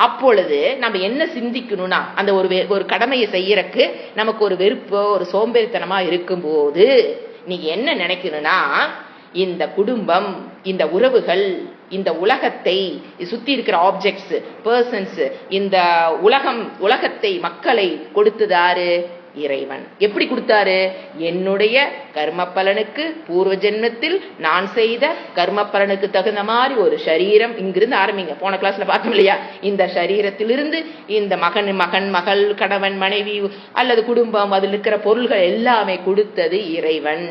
அப்பொழுது நம்ம என்ன சிந்திக்கணும்னா, அந்த ஒரு கடமையை செய்யறதுக்கு நமக்கு ஒரு வெறுப்போ ஒரு சோம்பேறித்தனமா இருக்கும்போது நீங்க என்ன நினைக்கணும்னா, இந்த குடும்பம், இந்த உறவுகள், இந்த உலகத்தை சுத்தி இருக்கிற ஆப்ஜெக்ட்ஸ், பர்சன்ஸ், இந்த உலகத்தை மக்களை கொடுத்ததாரு இறைவன். எப்படி கொடுத்தாரு, என்னுடைய கர்ம பலனுக்கு பூர்வ ஜென்மத்தில் நான் செய்த கர்ம பலனுக்கு தகுந்த மாதிரி ஒரு சரீரம். இங்கிருந்து ஆரம்பிங்க, போன கிளாஸ்ல பார்த்தோம் இல்லையா, இந்த சரீரத்திலிருந்து இந்த மகன் மகள் கணவன் மனைவி அல்லது குடும்பம், அதில் இருக்கிற பொருள்கள் எல்லாமே கொடுத்தது இறைவன்.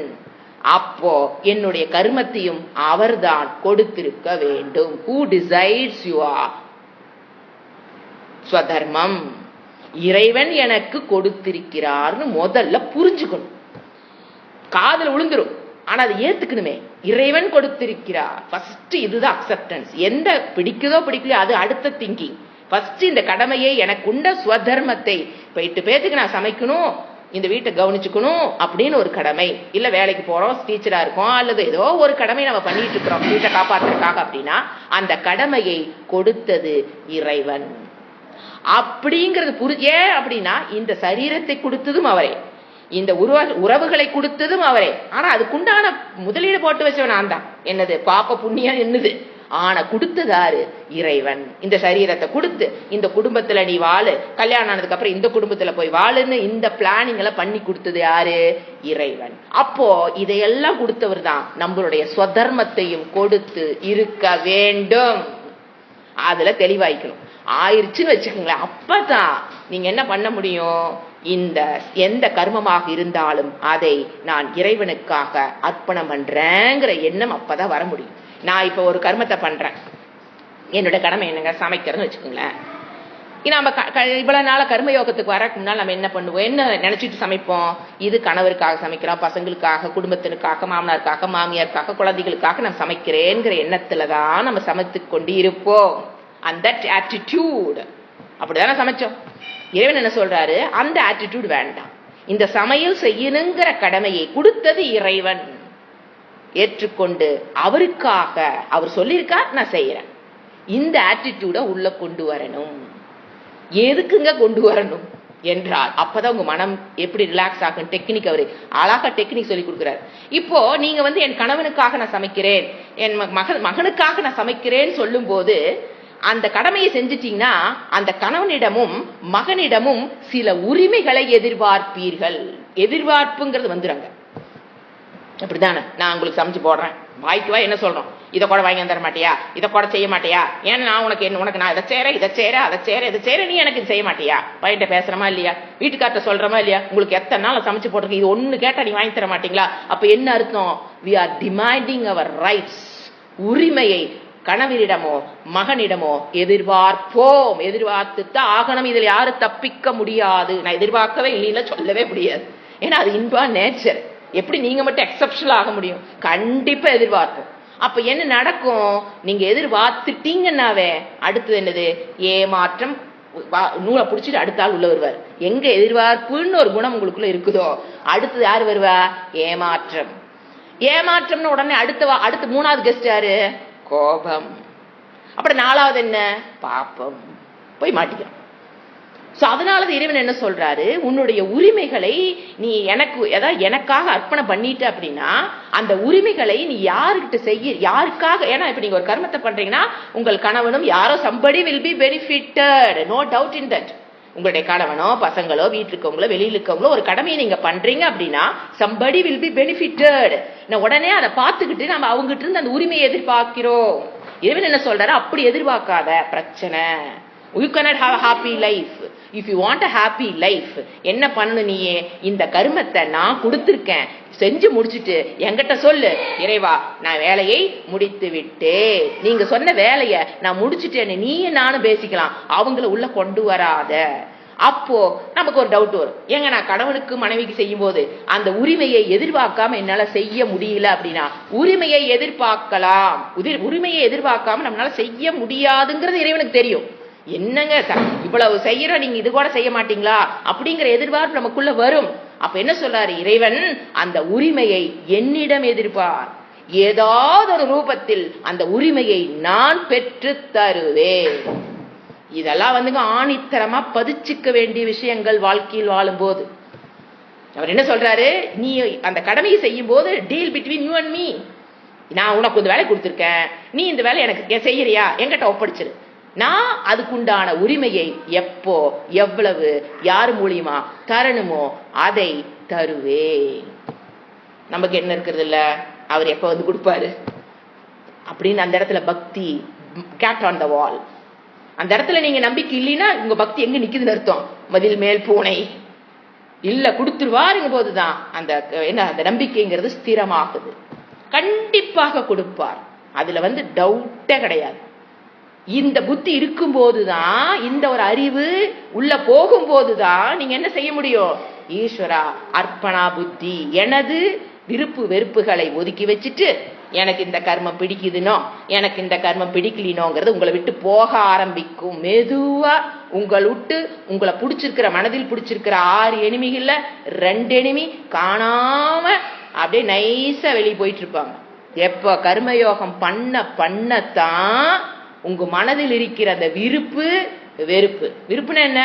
அப்போ என்னுடைய கர்மத்தையும் அவர்தான் கொடுத்திருக்க வேண்டும். Who decides your ஸ்வதர்மம்? இறைவன் எனக்கு கொடுத்திருக்கிறார்னு முதல்ல புரிஞ்சுக்கணும். காதல் விழுந்துரும், ஆனா அதை ஏத்துக்கணுமே, இறைவன் கொடுத்திருக்கிறார். ஃபர்ஸ்ட் இதுதான் அக்செப்டன்ஸ். எந்த பிடிக்குதோ பிடிக்கலையோ அது அடுத்த திங்கிங். ஃபர்ஸ்ட் இந்த கடமையை, எனக்குண்ட ஸ்வதர்மத்தை, இப்ப 8 பேத்துக்கு நான் சமைக்கணும், இந்த வீட்டை கவனிச்சுக்கணும் அப்படின்னு ஒரு கடமை, இல்ல வேலைக்கு போறோம், டீச்சரா இருக்கோம், அல்லது ஏதோ ஒரு கடமை நம்ம பண்ணிட்டு இருக்கிறோம் வீட்டை காப்பாற்றுறதுக்காக அப்படின்னா அந்த கடமையை கொடுத்தது இறைவன் அப்படிங்கிறது ஏன் அப்படின்னா, இந்த சரீரத்தை கொடுத்ததும் அவரே, இந்த உறவுகளை கொடுத்ததும் அவரே. ஆனா அதுக்குண்டான முதலீடு போட்டு வச்சவன் நான் தான். என்னது பாப்ப புண்ணியம் என்னது, ஆனா கொடுத்ததாரு இறைவன். இந்த சரீரத்தை கொடுத்து இந்த குடும்பத்துல நீ வாழு, கல்யாணம் ஆனதுக்கு அப்புறம் இந்த குடும்பத்துல போய் வாழுன்னு இந்த பிளானிங் எல்லாம் பண்ணி கொடுத்தது யாரு, இறைவன். அப்போ இதையெல்லாம் கொடுத்தவர் தான் நம்மளுடைய ஸ்வதர்மத்தையும் கொடுத்து இருக்க வேண்டும். அதுல தெளிவாய்க்கணும். ஆயிருச்சுன்னு வச்சுக்கோங்களேன், அப்பதான் நீங்க என்ன பண்ண முடியும், இந்த எந்த கர்மமாக இருந்தாலும் அதை நான் இறைவனுக்காக அர்ப்பணம் பண்றேங்கிற எண்ணம் அப்பதான் வர முடியும். நான் இப்ப ஒரு கர்மத்தை பண்றேன், என்னோட கடமை என்னங்க, சமைக்கிறதுன்னு வச்சுக்கோங்களேன். நம்ம இவ்வளவு நாள கர்மயோகத்துக்கு வரக்கு முன்னால் நம்ம என்ன பண்ணுவோம், என்ன நினைச்சிட்டு சமைப்போம், இது கணவருக்காக சமைக்கிறோம், பசங்களுக்காக, குடும்பத்தினுக்காக, மாமனாருக்காக, மாமியாருக்காக, குழந்தைகளுக்காக நான் சமைக்கிறேங்கிற எண்ணத்துலதான் நம்ம சமைத்து கொண்டு இருப்போம். அந்த ஆட்டிடியூட் அப்படிதானே சமைச்சோம். இறைவன் என்ன சொல்றாரு, அந்த ஆட்டிடியூட் வேண்டாம். இந்த சமையல் செய்யணுங்கிற கடமையை கொடுத்தது இறைவன். ஏற்றுக்கொண்டு அவருக்காக அவர் சொல்லியிருக்கார், நான் செய்யறேன். இந்த ஆட்டிடியூட உள்ள கொண்டு வரணும். எதுக்குங்க கொண்டு வரணும் என்றால், அப்பதான் உங்க மனம் எப்படி ரிலாக்ஸ் ஆகும். டெக்னிக் அவரு அழகா டெக்னிக் சொல்லி கொடுக்கிறார். இப்போ நீங்க என் கணவனுக்காக நான் சமைக்கிறேன், என் மகனுக்காக நான் சமைக்கிறேன்னு சொல்லும் போது அந்த கடமையை செஞ்சிட்டீங்கன்னா அந்த கணவனிடமும் மகனிடமும் சில உரிமைகளை எதிர்பார்ப்பீர்கள். எதிர்பார்ப்புங்கிறது வந்துருங்க. அப்படித்தானே, நான் உங்களுக்கு சமைச்சு போடுறேன், வாய்க்குவா என்ன சொல்றோம், இதை கூட வாங்கி தர மாட்டியா, இதை கூட செய்ய மாட்டியா, ஏன்னா நான் உனக்கு நான் இதை சேர அதை சேர நீ எனக்கு இது செய்ய மாட்டியா, பையன்ட்ட பேசுறமா இல்லையா, வீட்டுக்கார்ட்ட சொல்றமா இல்லையா, உங்களுக்கு எத்தனை நாள் சமைச்சு போட்டிருக்கு, இது ஒண்ணு கேட்டா நீ வாங்கி தர மாட்டீங்களா. அப்ப என்ன அர்த்தம், we are demanding our rights. உரிமையை கணவரிடமோ மகனிடமோ எதிர்பார்ப்போம். எதிர்பார்த்துத்தான் ஆகணும். இதில் யாரும் தப்பிக்க முடியாது. நான் எதிர்பார்க்கவே இல்லைன்னு சொல்லவே முடியாது. ஏன்னா அது இன்பா நேச்சர். எப்படி நீங்க மட்டும் எக்ஸப்ஷனல் ஆக முடியும், கண்டிப்பா எதிர்பார்ப்போம். அப்ப என்ன நடக்கும், நீங்க எதிர்பார்த்துட்டீங்கன்னாவே அடுத்தது என்னது, ஏமாற்றம். நூலை பிடிச்சிட்டு அடுத்த ஆள் உள்ள வருவார். எங்க எதிர்பார்ப்புன்னு ஒரு குணம் உங்களுக்குள்ள இருக்குதோ அடுத்தது யாரு வருவா, ஏமாற்றம். ஏமாற்றம்னு உடனே அடுத்து 3வது கெஸ்ட் யாரு, கோபம். அப்புறம் 4வது என்ன, பாப்பம். போய் மாட்டிக்கலாம். அதனால இறைவன் என்ன சொல்றாரு, உன்னுடைய உரிமைகளை நீ எனக்காக அர்ப்பணம் பண்ணிட்ட அப்படின்னா அந்த உரிமைகளை நீ யாருக்கிட்ட செய்ய, யாருக்காக. ஏன்னா இப்ப நீங்க ஒரு கர்மத்தை பண்றீங்கன்னா உங்கள் கணவனும் யாரோ somebody will be benefited, no doubt in that. உங்களுடைய கணவனோ பசங்களோ வீட்டுல இருக்கவங்களோ வெளியில இருக்கவங்களோ ஒரு கடமையை நீங்க பண்றீங்க அப்படின்னா somebody will be benefited. உடனே அதை பார்த்துக்கிட்டு நம்ம அவங்ககிட்ட இருந்து அந்த உரிமையை எதிர்பார்க்கிறோம். இறைவன் என்ன சொல்றாரு, அப்படி எதிர்பார்க்காத, பிரச்சனை. You cannot have a happy life. If you want a happy life, என்ன பண்ணணும், நீயே இந்த கர்மத்தை நான் கொடுத்திருக்கேன், செஞ்சு முடிச்சுட்டு என்கிட்ட சொல்லு, இறைவா நான் வேலையை முடித்து விட்டேன், நீங்க சொன்ன வேலையை நான் முடிச்சுட்டேன்னு நீயும் நானும் பேசிக்கலாம், அவங்கள உள்ள கொண்டு வராத. அப்போ நமக்கு ஒரு டவுட் வரும், ஏங்க நான் கணவனுக்கு மனைவிக்கு செய்யும் போது அந்த உரிமையை எதிர்பார்க்காம என்னால செய்ய முடியல அப்படின்னா, உரிமையை எதிர்பார்க்கலாம், உரிமையை எதிர்பார்க்காம நம்மளால செய்ய முடியாதுங்கிறது இறைவனுக்கு தெரியும். என்னங்க இவ்வளவு செய்யறோம், நீங்க இது கூட செய்ய மாட்டீங்களா அப்படிங்கிற எதிர்பார்ப்பு நமக்குள்ள வரும். அப்ப என்ன சொல்றாரு இறைவன், அந்த உரிமையை என்னிடம் எதிர்பார், ஏதாவது ஒரு ரூபத்தில் அந்த உரிமையை நான் பெற்று தருவேன். இதெல்லாம் வந்துங்க ஆணித்தரமா பதிச்சுக்க வேண்டிய விஷயங்கள் வாழ்க்கையில் வாழும் போது. அவர் என்ன சொல்றாரு, நீ அந்த கடமையை செய்யும் போது deal between you and me. நான் உனக்கு இந்த வேலை கொடுத்துருக்கேன், நீ இந்த வேலை எனக்கு செய்யறியா, என்கிட்ட ஒப்படைச்சிரு, நான் அதுக்குண்டான உரிமையை எப்போ எவ்வளவு யார் மூலியமா தரணுமோ அதை தருவேன். நமக்கு என்ன இருக்கிறது இல்ல, அவர் எப்ப வந்து கொடுப்பாரு அப்படின்னு அந்த இடத்துல பக்தி கேட் ஆன் த வால். அந்த இடத்துல நீங்க நம்பிக்கை இல்லைன்னா உங்க பக்தி எங்க நிக்குதுன்னு அர்த்தம், மதில் மேல் பூனை இல்ல, கொடுத்துருவாருங்க போதுதான் அந்த என்ன அந்த நம்பிக்கைங்கிறது ஸ்திரமாகுது. கண்டிப்பாக கொடுப்பார், அதுல வந்து டவுட்டே கிடையாது. இந்த புத்தி இருக்கும் போதுதான், இந்த ஒரு அறிவு உள்ள போகும் போதுதான் நீங்க என்ன செய்ய முடியும், ஈஸ்வரா அர்ப்பணா புத்தி, எனது விருப்பு வெறுப்புகளை ஒதுக்கி வச்சுட்டு எனக்கு இந்த கர்மம் பிடிக்குதுனோ எனக்கு இந்த கர்மம் பிடிக்கலினோங்கிறது உங்களை விட்டு போக ஆரம்பிக்கும். மெதுவா உங்களை பிடிச்சிருக்கிற மனதில் பிடிச்சிருக்கிற 6 எனிமிகள்ல 2 எனிமி காணாம அப்படியே நைஸா வெளியே போயிட்டு இருப்பாங்க. எப்ப கர்மயோகம் பண்ணத்தான் உங்க மனதில் இருக்கிற அந்த விருப்பு வெறுப்பு, விருப்புனா என்ன,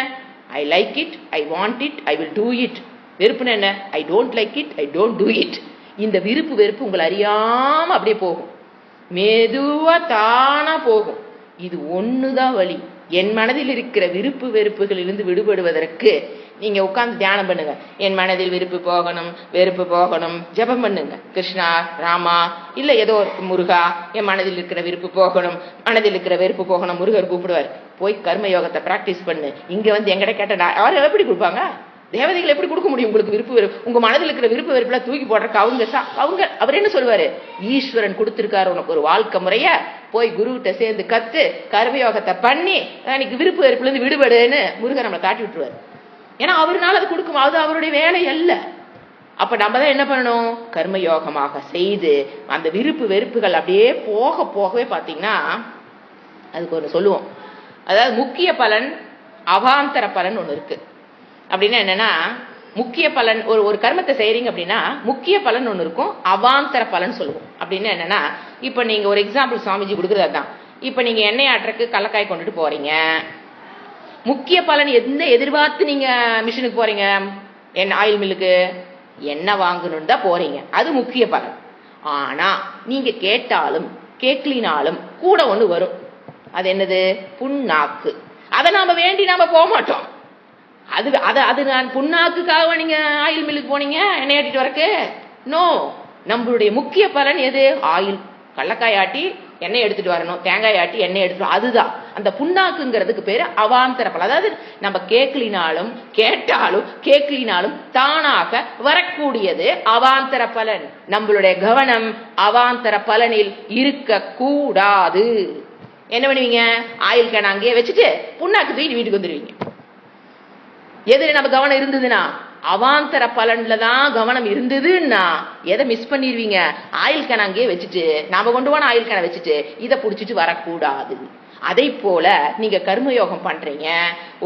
I like it, I want it, I will do it. வெறுப்புனா என்ன, I don't like it, I don't do it. இந்த விருப்பு வெறுப்பு உங்களை அறியாம அப்படியே போகும், மெதுவா தானா போகும். இது ஒண்ணுதான் வழி. என் மனதில் இருக்கிற விருப்பு வெறுப்புகளிலிருந்து விடுபடுவதற்கு நீங்க உட்கார்ந்து தியானம் பண்ணுங்க. என் மனதில் விருப்பு போகணும், வெறுப்பு போகணும், ஜபம் பண்ணுங்க. கிருஷ்ணா, ராமா, இல்ல ஏதோ முருகா, என் மனதில் இருக்கிற விருப்பு போகணும், மனதில் இருக்கிற வெறுப்பு போகணும், முருகர் கூப்பிடுவார். போய் கர்ம யோகத்தை பிராக்டிஸ் பண்ணு. இங்க வந்து எங்கிட்ட கேட்ட யாரும் எப்படி கொடுப்பாங்க, தேவதைகள் எப்படி கொடுக்க முடியும் உங்களுக்கு விருப்பு வெறுப்பு? உங்க மனதில் இருக்கிற விருப்பு வெறுப்புல தூக்கி போடுறக்கு அவங்க அவர் என்ன சொல்லுவாரு, ஈஸ்வரன் கொடுத்திருக்காரு உனக்கு ஒரு வாழ்க்கை முறைய, போய் குருகிட்ட சேர்ந்து கத்து கர்மயோகத்தை பண்ணி எனக்கு விருப்பு வெறுப்புல இருந்து விடுபடுன்னு முருகன் நம்மளை காட்டி விட்டுருவாரு. ஏன்னா அவருனால அது கொடுக்கும், அது அவருடைய வேலை அல்ல. அப்ப நம்ம தான் என்ன பண்ணணும், கர்மயோகமாக செய்து அந்த விருப்பு வெறுப்புகள் அப்படியே போகவே பாத்தீங்கன்னா அதுக்கு ஒண்ணு சொல்லுவோம், அதாவது முக்கிய பலன் அவாந்தர பலன் ஒண்ணு இருக்கு. அப்படின்னா என்னன்னா, முக்கிய பலன் ஒரு கர்மத்தை செய்யறீங்க அப்படின்னா முக்கிய பலன் ஒண்ணு இருக்கும், அவாந்தர பலன் சொல்லுவோம். அப்படின்னா என்னன்னா, இப்ப நீங்க ஒரு எக்ஸாம்பிள் சுவாமிஜி கொடுக்குறது அதுதான். இப்ப நீங்க எண்ணெய் ஆட்டுறக்கு கடலக்காய் கொண்டுட்டு போறீங்க, முக்கிய பலன் எந்த எதிர்பார்த்து நீங்க மிஷினுக்கு போறீங்க, என்ன ஆயில் மில்லுக்கு எண்ணெய் வாங்கணும்னு தான் போறீங்க, அது முக்கிய பலன். ஆனா நீங்க கேட்டாலும் கேட்கலினாலும் கூட ஒண்ணு வரும், அது என்னது, புண்ணாக்கு. அதை நாம வேண்டி நாம போக மாட்டோம். அது நான் புண்ணாக்குக்காக நீங்க ஆயில் மில்லுக்கு போனீங்க எண்ணெய் ஆட்டிட்டு வரக்கு, நோ. நம்மளுடைய முக்கிய பலன் எது, ஆயில், கடலக்காய் ஆட்டி எண்ணெய் எடுத்துட்டு வரணும், தேங்காய் ஆட்டி எண்ணெய் எடுத்துட்டு, அதுதான் அந்த புண்ணாக்குங்கிறதுக்கு பேரு அவாந்தர பலன். அதாவது நம்ம கேட்கலினாலும் கேட்கலினாலும் தானாக வரக்கூடியது அவாந்தர பலன். நம்மளுடைய கவனம் அவாந்தர பலனில் இருக்க கூடாது. என்ன பண்ணுவீங்க, ஆயில் கேன் அங்கேயே வச்சுட்டு புண்ணாக்கு தூக்கிட்டு வீட்டுக்கு வந்துடுவீங்க. எதுல நம்ம கவனம் இருந்ததுன்னா, அவாந்தர பலன்ல தான் கவனம் இருந்ததுன்னா எதை மிஸ் பண்ணிடுவீங்க, ஆயில் கேன் அங்கேயே வச்சுட்டு, நாம கொண்டு போன ஆயில் கேனை வச்சுட்டு இதை புடிச்சிட்டு வரக்கூடாது. அதை போல நீங்க கர்மயோகம் பண்றீங்க,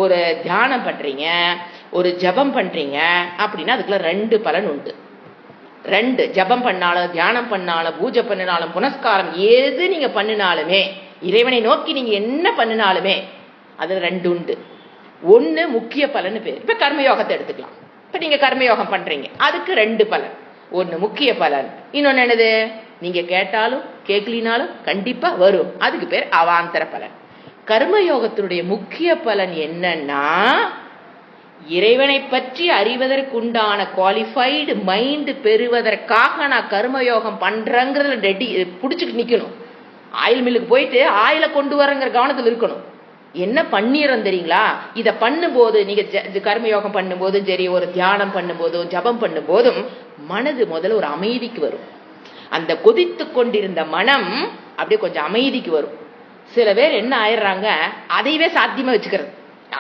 ஒரு தியானம் பண்றீங்க, ஒரு ஜபம் பண்றீங்க அப்படின்னா அதுக்குள்ள 2 பலன் உண்டு. 2, ஜபம் பண்ணாலும் தியானம் பண்ணாலும் பூஜை பண்ணினாலும் புனஸ்காரம் எது நீங்க பண்ணினாலுமே, இறைவனை நோக்கி நீங்க என்ன பண்ணினாலுமே அது 2 உண்டு. ஒண்ணு முக்கிய பலன் பேர். இப்ப கர்மயோகத்தை எடுத்துக்கலாம். இப்ப நீங்க கர்மயோகம் பண்றீங்க, அதுக்கு 2 பலன். ஒண்ணு முக்கிய பலன், இன்னொன்னு என்னது, நீங்க கேட்டாலும் கேட்கலினாலும் கண்டிப்பா வரும், அதுக்கு பேர் அவாந்தர பலன். கர்மயோகத்தினுடைய முக்கிய பலன் என்னன்னா, இறைவனை பற்றி அறிவதற்குண்டான குவாலிஃபைடு மைண்ட் பெறுவதற்காக நான் கர்மயோகம் பண்றேங்கிறதுல ரெடி புடிச்சுட்டு நிக்கணும். ஆயில் மில்லுக்கு போயிட்டு ஆயில கொண்டு வரங்கிற கவனத்தில் இருக்கணும். என்ன பண்ணிடுறோம் தெரியுங்களா? இதை பண்ணும்போது நீங்க கர்மயோகம் பண்ணும்போதும் சரி, ஒரு தியானம் பண்ணும்போதும் ஜபம் பண்ணும்போதும் மனது முதல்ல ஒரு அமைதிக்கு வரும். அந்த கொதித்து கொண்டிருந்த மனம் அப்படியே கொஞ்சம் அமைதிக்கு வரும். சில பேர் என்ன ஆயிடுறாங்க, அதையவே சாத்தியமா வச்சுக்கிறது.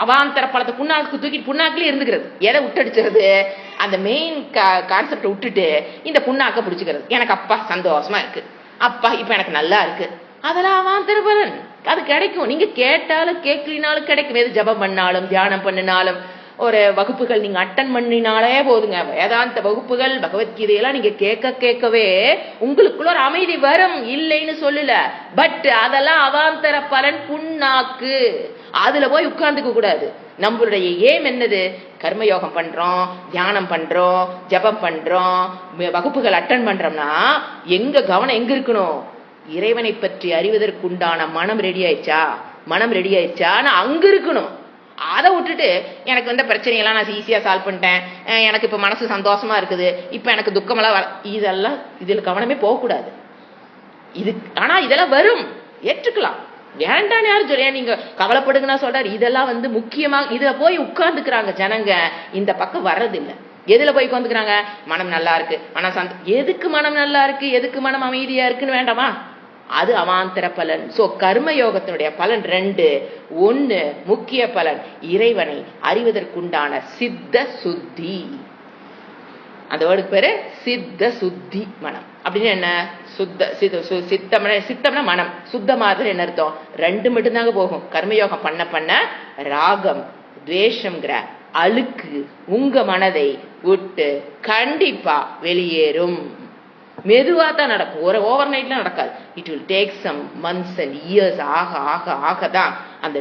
அவாந்தர பழத்தை புண்ணாக்கு தூக்கிட்டு புண்ணாக்குலயே இருந்துக்கிறது. எதை விட்டடிச்சுறது? அந்த மெயின் கான்செப்டை விட்டுட்டு இந்த புண்ணாக்க பிடிச்சுக்கிறது. எனக்கு அப்பா சந்தோஷமா இருக்கு, அப்பா இப்ப எனக்கு நல்லா இருக்கு. அதெல்லாம் அவாந்தர பலன். அது கிடைக்கும். நீங்க கேட்டாலும் கேட்கலினாலும் கிடைக்கும். எது ஜபம் பண்ணாலும் தியானம் பண்ணினாலும் ஒரு வகுப்புகள் நீங்க அட்டன் பண்ணினாலே போதுங்க. வேதாந்த வகுப்புகள் பகவத்கீதையெல்லாம் நீங்க கேட்கவே உங்களுக்குள்ள ஒரு அமைதி வரும், இல்லைன்னு சொல்லல. பட் அதெல்லாம் அவாந்தர பலன், புண்ணாக்கு. அதுல போய் உட்கார்ந்துக்க கூடாது. நம்மளுடைய ஏம் என்னது? கர்மயோகம் பண்றோம், தியானம் பண்றோம், ஜபம் பண்றோம், வகுப்புகள் அட்டன் பண்றோம்னா எங்க கவனம் எங்க இருக்கணும்? இறைவனை பற்றி அறிவதற்குண்டான மனம் ரெடி ஆயிடுச்சா? மனம் ரெடி ஆயிடுச்சான்னு அங்க இருக்கணும். அதை விட்டுட்டு எனக்கு வந்த பிரச்சனையெல்லாம் நான் ஈஸியா சால்வ் பண்ணிட்டேன், எனக்கு இப்ப மனசு சந்தோஷமா இருக்குது, இப்ப எனக்கு துக்கமெல்லாம் இதெல்லாம் இதுல கவனமே போகக்கூடாது. இது ஆனா இதெல்லாம் வரும், ஏற்றுக்கலாம். வேண்டான்னு யாரும் சொல்ல, நீங்க கவலைப்படுங்கன்னா சொல்றாரு. இதெல்லாம் முக்கியமா இதுல போய் உட்கார்ந்துக்கிறாங்க ஜனங்க. இந்த பக்கம் வர்றதில்லை. எதுல போய் உட்காந்துக்கிறாங்க? மனம் நல்லா இருக்கு, மனம் எதுக்கு மனம் நல்லா இருக்கு, எதுக்கு மனம் அமைதியா இருக்குன்னு வேண்டாமா? அது அவாந்தர பலன். சோ கர்மயோகத்தினுடைய பலன் ரெண்டு. ஒன்னு முக்கிய பலன் இறைவனை அறிவதற்குண்டான சித்த சுத்தி. அந்த வேர்டுக்கு பேரு சித்த சுத்தி மனம். அப்படின்னு என்ன? சித்தம்னா மனம் சுத்தமாதிரி என்ன அர்த்தம்? ரெண்டு மட்டும்தாங்க போகும். கர்மயோகம் பண்ண பண்ண ராகம் துவேஷம்ங்கிற அழுக்கு உங்க மனதை விட்டு கண்டிப்பா வெளியேறும். மெதுவா தான் நடக்கும், ஒரு ஓவர் நைட்ல நடக்காது. It will take some months and years. ஆக ஆக ஆகதான் அந்த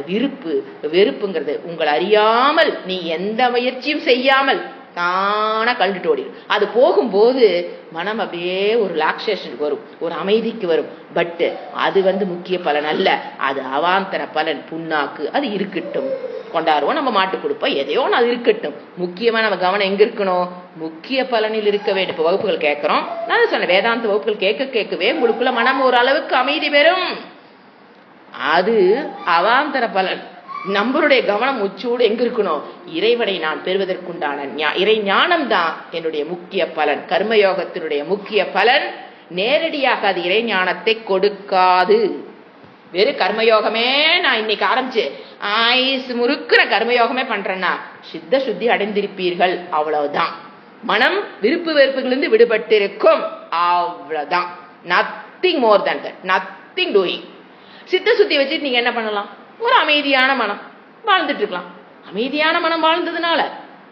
வெறுப்புங்கிறது உங்களை அறியாமல், நீ எந்த முயற்சியும் செய்யாமல் தானா கழுந்துட்டு ஓடிடும். அது போகும்போது மனம் அப்படியே ஒரு ரிலாக்ஸேஷனுக்கு வரும், ஒரு அமைதிக்கு வரும். பட் அது முக்கிய பலன் அல்ல, அது அவாந்தர பலன், புண்ணாக்கு. அது இருக்கட்டும், கொண்டாடுவோம், நம்ம மாட்டு கொடுப்போம், எதையோ அது இருக்கட்டும். முக்கியமா நம்ம கவனம் எங்க இருக்கணும்? முக்கிய பலனில் இருக்க வேண்டும். இப்ப வகுப்புகள் கேட்கிறோம், நான் சொன்னேன், வேதாந்த வகுப்புகள் கேட்கவே உங்களுக்குள்ள மனம் ஒரு அளவுக்கு அமைதி பெறும். அது அவாந்தர பலன். நம்மளுடைய கவனம் உச்சோடு எங்க இருக்கணும்? இறைவனை நான் பெறுவதற்குண்டான இறை ஞானம் தான் என்னுடைய முக்கிய பலன். கர்மயோகத்தினுடைய முக்கிய பலன் நேரடியாக அது இறை ஞானத்தை கொடுக்காது. வெறும் கர்மயோகமே நான் இன்னைக்கு ஆரம்பிச்சு ஆயுசு முறுக்கிற கர்மயோகமே பண்றேன்னா சித்த சுத்தி அடைந்திருப்பீர்கள், அவ்வளவுதான். மனம் விருப்பு வெறுப்புகளிலிருந்து விடுபட்டு இருக்கும், அவ்வளவுதான். Nothing more than that, nothing doing. சித்த சுத்தி வச்சுட்டு நீங்க என்ன பண்ணலாம்? ஒரு அமைதியான மனம் வாழ்ந்துட்டு இருக்கலாம். அமைதியான மனம் வாழ்ந்ததுனால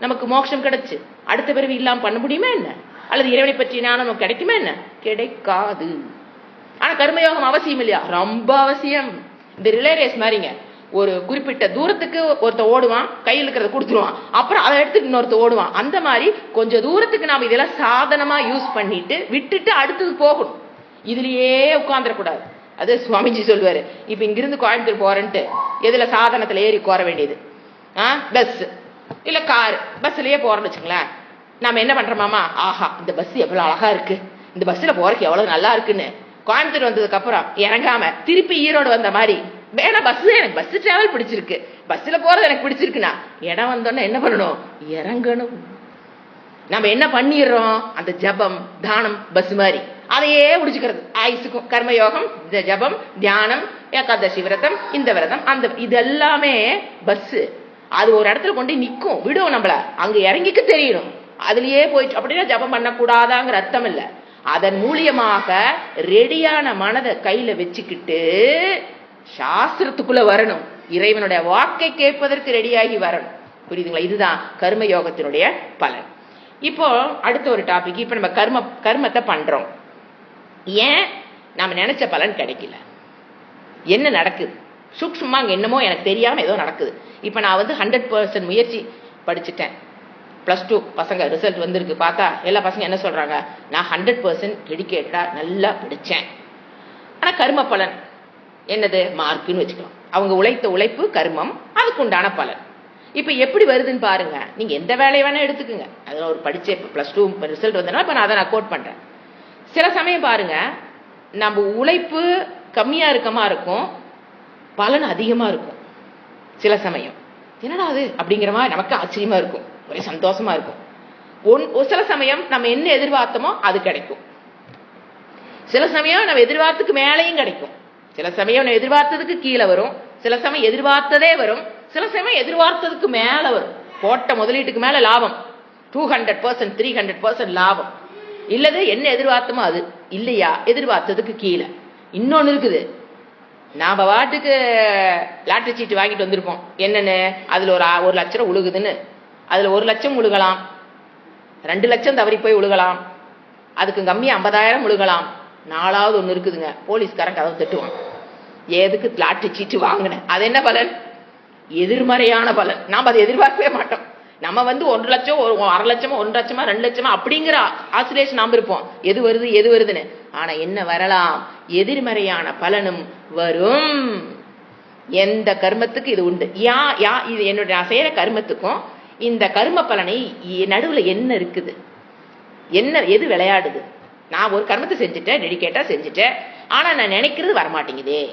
நமக்கு மோட்சம் கிடைச்சு அடுத்த பிறவி இல்லாம பண்ண முடியுமா என்ன? அல்லது இறைவனை பற்றி ஞானம் கிடைக்குமா என்ன? கிடைக்காது. ஆனா கர்மயோகம் அவசியம் இல்லையா? ரொம்ப அவசியம். இந்த ரிலே ரேஸ் மாதிரிங்க. ஒரு குறிப்பிட்ட தூரத்துக்கு ஒருத்த ஓடுவான், கையில் இருக்கிறத கொடுத்துருவான், அப்புறம் அதை எடுத்துட்டு இன்னொருத்த ஓடுவான். அந்த மாதிரி கொஞ்சம் தூரத்துக்கு நாம இதெல்லாம் சாதனமா யூஸ் பண்ணிட்டு விட்டுட்டு அடுத்தது போகணும். இதுலயே உட்கார்ந்துடக்கூடாது. அது சுவாமிஜி சொல்லுவாரு, இப்ப இங்கிருந்து கோயம்புத்தூர் போறேன்ட்டு எதுல சாதனத்துல ஏறி கோர வேண்டியது? பஸ் இல்ல கார். பஸ்லயே போறோம்னு வச்சுங்களேன், நாம என்ன பண்றோமாமா, ஆஹா இந்த பஸ் எவ்வளவு அழகா இருக்கு, இந்த பஸ்ல போறதுக்கு எவ்வளவு நல்லா இருக்குன்னு கோயம்புத்தூர் வந்ததுக்கு அப்புறம் இறங்காம திருப்பி ஈரோடு வந்த மாதிரி, வேணா பஸ் எனக்கு பஸ் டிராவல் பிடிச்சிருக்கு, பஸ்ல போறது எனக்கு பிடிச்சிருக்குன்னா இடம் வந்தோன்னா என்ன பண்ணணும்? இறங்கணும். நம்ம என்ன பண்ணிடுறோம்? அந்த ஜபம் தானம் பஸ் மாதிரி அதையே முடிச்சுக்கிறது ஆயுசுக்கும். கர்மயோகம், ஜபம், தியானம், ஏகாதசி விரதம், இந்த விரதம், அந்த இதெல்லாமே பஸ். அது ஒரு இடத்துல கொண்டு நிற்கும், விடும், நம்மள அங்க இறங்கிக்க தெரியணும். அதுலயே போயிட்டு அப்படின்னா ஜபம் பண்ணக்கூடாதாங்கிற அர்த்தம் இல்ல. அதன் மூலியமாக ரெடியான மனதை கையில வச்சுக்கிட்டு சாஸ்திரத்துக்குள்ள வரணும். இறைவனுடைய வாக்கை கேட்பதற்கு ரெடியாகி வரணும். புரியுதுங்களா? இதுதான் கர்மயோகத்தினுடைய பலன். இப்போ அடுத்த ஒரு டாபிக். இப்ப நம்ம கர்மத்தை பண்றோம், ஏன் நாம நினைச்ச பலன் கிடைக்கல? என்ன நடக்குது? சூக்ஷ்மமா அங்க என்னமோ எனக்கு தெரியாம ஏதோ நடக்குது. இப்ப நான் 100% முயற்சி படிச்சுட்டேன். +2 பசங்க ரிசல்ட் வந்திருக்கு. பார்த்தா எல்லா பசங்க என்ன சொல்றாங்க? நான் 100% டெடிகேட்டடா நல்லா படிச்சேன். ஆனா கர்ம பலன் என்னது? மார்க்குன்னு வச்சுக்கலாம். அவங்க உழைத்த உழைப்பு கர்மம், அதுக்கு உண்டான பலன். இப்ப எப்படி வருதுன்னு பாருங்க. நீங்க எந்த வேலையை வேணா எடுத்துக்குங்க. அதுல ஒரு படிச்ச +2 ரிசல்ட் வந்ததுனால இப்ப நான் அதை கோட் பண்றேன். சில சமயம் பாருங்க, நம்ம உழைப்பு கம்மியா இருக்கமா இருக்கும், பலன் அதிகமா இருக்கும். சில சமயம் என்னடா அது அப்படிங்கிற மாதிரி நமக்கு ஆச்சரியமா இருக்கும், ஒரே சந்தோஷமா இருக்கும். சில சமயம் நம்ம என்ன எதிர்பார்த்தோமோ அது கிடைக்கும். சில சமயம் நம்ம எதிர்பார்த்துக்கு மேலேயும் கிடைக்கும். சில சமயம் நம்ம எதிர்பார்த்ததுக்கு கீழே வரும், சில சமயம் எதிர்பார்த்ததே வரும், சில சமயம் எதிர்பார்த்ததுக்கு மேல வரும். போட்ட முதலீட்டுக்கு மேல லாபம் 200%, 300% லாபம். இல்லது என்ன எதிர்பார்த்தமோ அது இல்லையா, எதிர்பார்த்ததுக்கு கீழே. இன்னொன்னு இருக்குது, நாம வாட்டுக்கு லாட்டரி சீட்டு வாங்கிட்டு வந்திருப்போம். என்னன்னு, அதுல ஒரு லட்சம் ரூபா உழுகுதுன்னு, அதுல 1 லட்சம் உழுகலாம், 2 லட்சம் தவறி போய் உழுகலாம், அதுக்கு கம்மியா 50,000 உழுகலாம். 4வது ஒண்ணு இருக்குதுங்க, போலீஸ்காரன் கதவு தட்டுவான். எதுக்கு லாட்டரி சீட்டு வாங்கின? அது என்ன பலன்? எதிர்மறையான பலன். நாம அதை எதிர்பார்க்கவே மாட்டோம். நம்ம 1 லட்சம், 1/2 லட்சமா, 1 லட்சமா, 2 லட்சமா அப்படிங்கிற ஆசிலேஷன் நாம இருப்போம், எது வருதுன்னு. ஆனா என்ன வரலாம்? எதிர்மறையான பலனும் வரும். எந்த கர்மத்துக்கு இது உண்டு. இது என்னுடைய நான் செய்யற கர்மத்துக்கும் இந்த கர்ம பலனை நடுவுல என்ன இருக்குது, எது விளையாடுது? நான் ஒரு கர்மத்தை செஞ்சுட்டேன், டெடிகேட்டா செஞ்சுட்டேன், ஆனா நான் நினைக்கிறது வரமாட்டேங்குதே.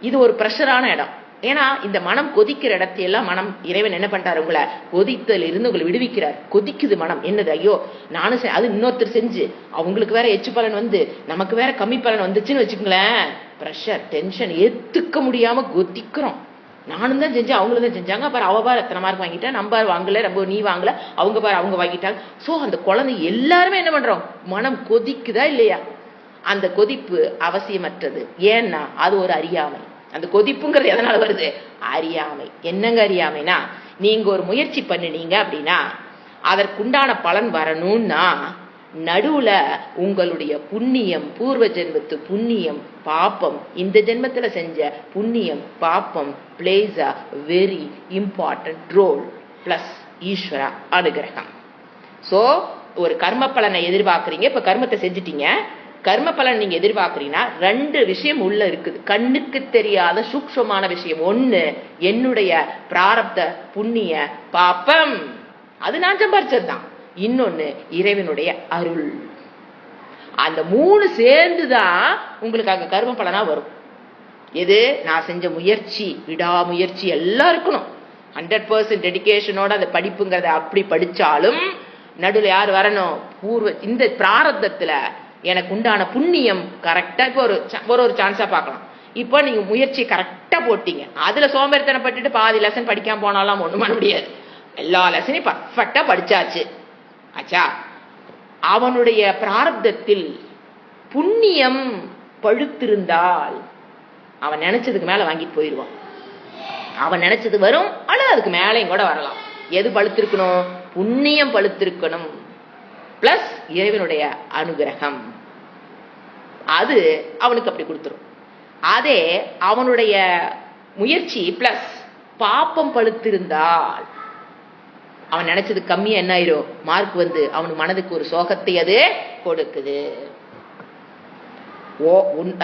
இது ஒரு பிரஷரான இடம். ஏன்னா இந்த மனம் கொதிக்கிற இடத்தையெல்லாம் மனம் இறைவன் என்ன பண்ணிட்டாரு, உங்களை கொதித்தல் இருந்து உங்களை விடுவிக்கிறார். கொதிக்குது மனம், என்னது, ஐயோ நானும் அது இன்னொருத்தர் செஞ்சு அவங்களுக்கு வேற எச்சு பலன் வந்து நமக்கு வேற கம்மி பலன் வந்துச்சுன்னு வச்சுக்கோங்களேன், பிரஷர், டென்ஷன், ஏத்துக்க முடியாம கொதிக்கிறோம். நானும் தான் செஞ்சேன், அவங்களும் தான் செஞ்சாங்க, பாரு அவ பாரு எத்தனை மார்க் வாங்கிட்டா, நம்ம வாங்கல, நம்ம நீ வாங்கல, அவங்க பாரு அவங்க வாங்கிட்டாங்க. சோ அந்த குழந்தை எல்லாருமே என்ன பண்றோம், மனம் கொதிக்குதா இல்லையா? அந்த கொதிப்பு அவசியமற்றது. ஏன்னா அது ஒரு அறியாமை. அந்த கொதிப்புங்கிறது எதனால வருது? அறியாமை. என்னங்க அறியாமைனா, நீங்க ஒரு முயற்சி பண்ணினீங்க அப்படின்னா அதற்குண்டான பலன் வரணும்னா நடுவுல உங்களுடைய புண்ணியம், பூர்வ ஜென்மத்து புண்ணியம், பாப்பம், இந்த ஜென்மத்துல செஞ்ச புண்ணியம் பாப்பம் plays a very important role, plus ஈஸ்வர அனுகிரகம். சோ ஒரு கர்ம பலனை எதிர்பார்க்கறீங்க, இப்ப கர்மத்தை செஞ்சிட்டீங்க, கர்ம பலன் நீங்க எதிர்பார்க்கறீங்கன்னா 2 விஷயம் உள்ள இருக்குது, கண்ணுக்கு தெரியாத சூக்ஷ்மமான விஷயம். ஒண்ணு என்னுடைய பிராரப்த புண்ணிய பாப்பம், அது நான் சம்பாரிச்சதுதான். இன்னொன்னு இறைவனுடைய அருள். அந்த 3 சேர்ந்துதான் உங்களுக்கு அங்க கர்ம பலனா வரும். எது? நான் செஞ்ச முயற்சி, விடாமுயற்சி எல்லாம் இருக்கணும். 100% டெடிகேஷனோட அந்த படிப்புங்கிறத அப்படி படிச்சாலும் நடுவில் யார் வரணும்? இந்த பிராரப்தத்துல எனக்கு உண்டான புண்ணியம் கரெக்டா. இப்போ ஒரு சான்ஸா பார்க்கலாம். இப்போ நீங்க முயற்சி கரெக்டா போட்டீங்க, அதுல சோம்பேறித்தனப்பட்டுட்டு பாதி லெசன் படிக்காம போனாலும் ஒண்ணும் பண்ண முடியாது. எல்லா லெசனையும் பர்ஃபெக்டா படிச்சாச்சு ஆச்சா. அவனுடைய பிராரப்தத்தில் புண்ணியம் பழுத்திருந்தால் அவன் நினைச்சதுக்கு மேல வாங்கிட்டு போயிடுவான். அவன் நினைச்சது வரும், அல்லது அதுக்கு மேலையும் கூட வரலாம். எது பழுத்திருக்கணும்? புண்ணியம் பழுத்திருக்கணும், பிளஸ் இறைவனுடைய அனுகிரகம். அது அவனுக்கு அப்படி கொடுத்துரும். அதே அவனுடைய முயற்சி பிளஸ் பாப்பம் பழுத்திருந்தால் அவன் நினைச்சது கம்மியா என்ன ஆயிரும்? மார்க் வந்து அவனுக்கு மனதுக்கு ஒரு சோகத்தை அது கொடுக்குது.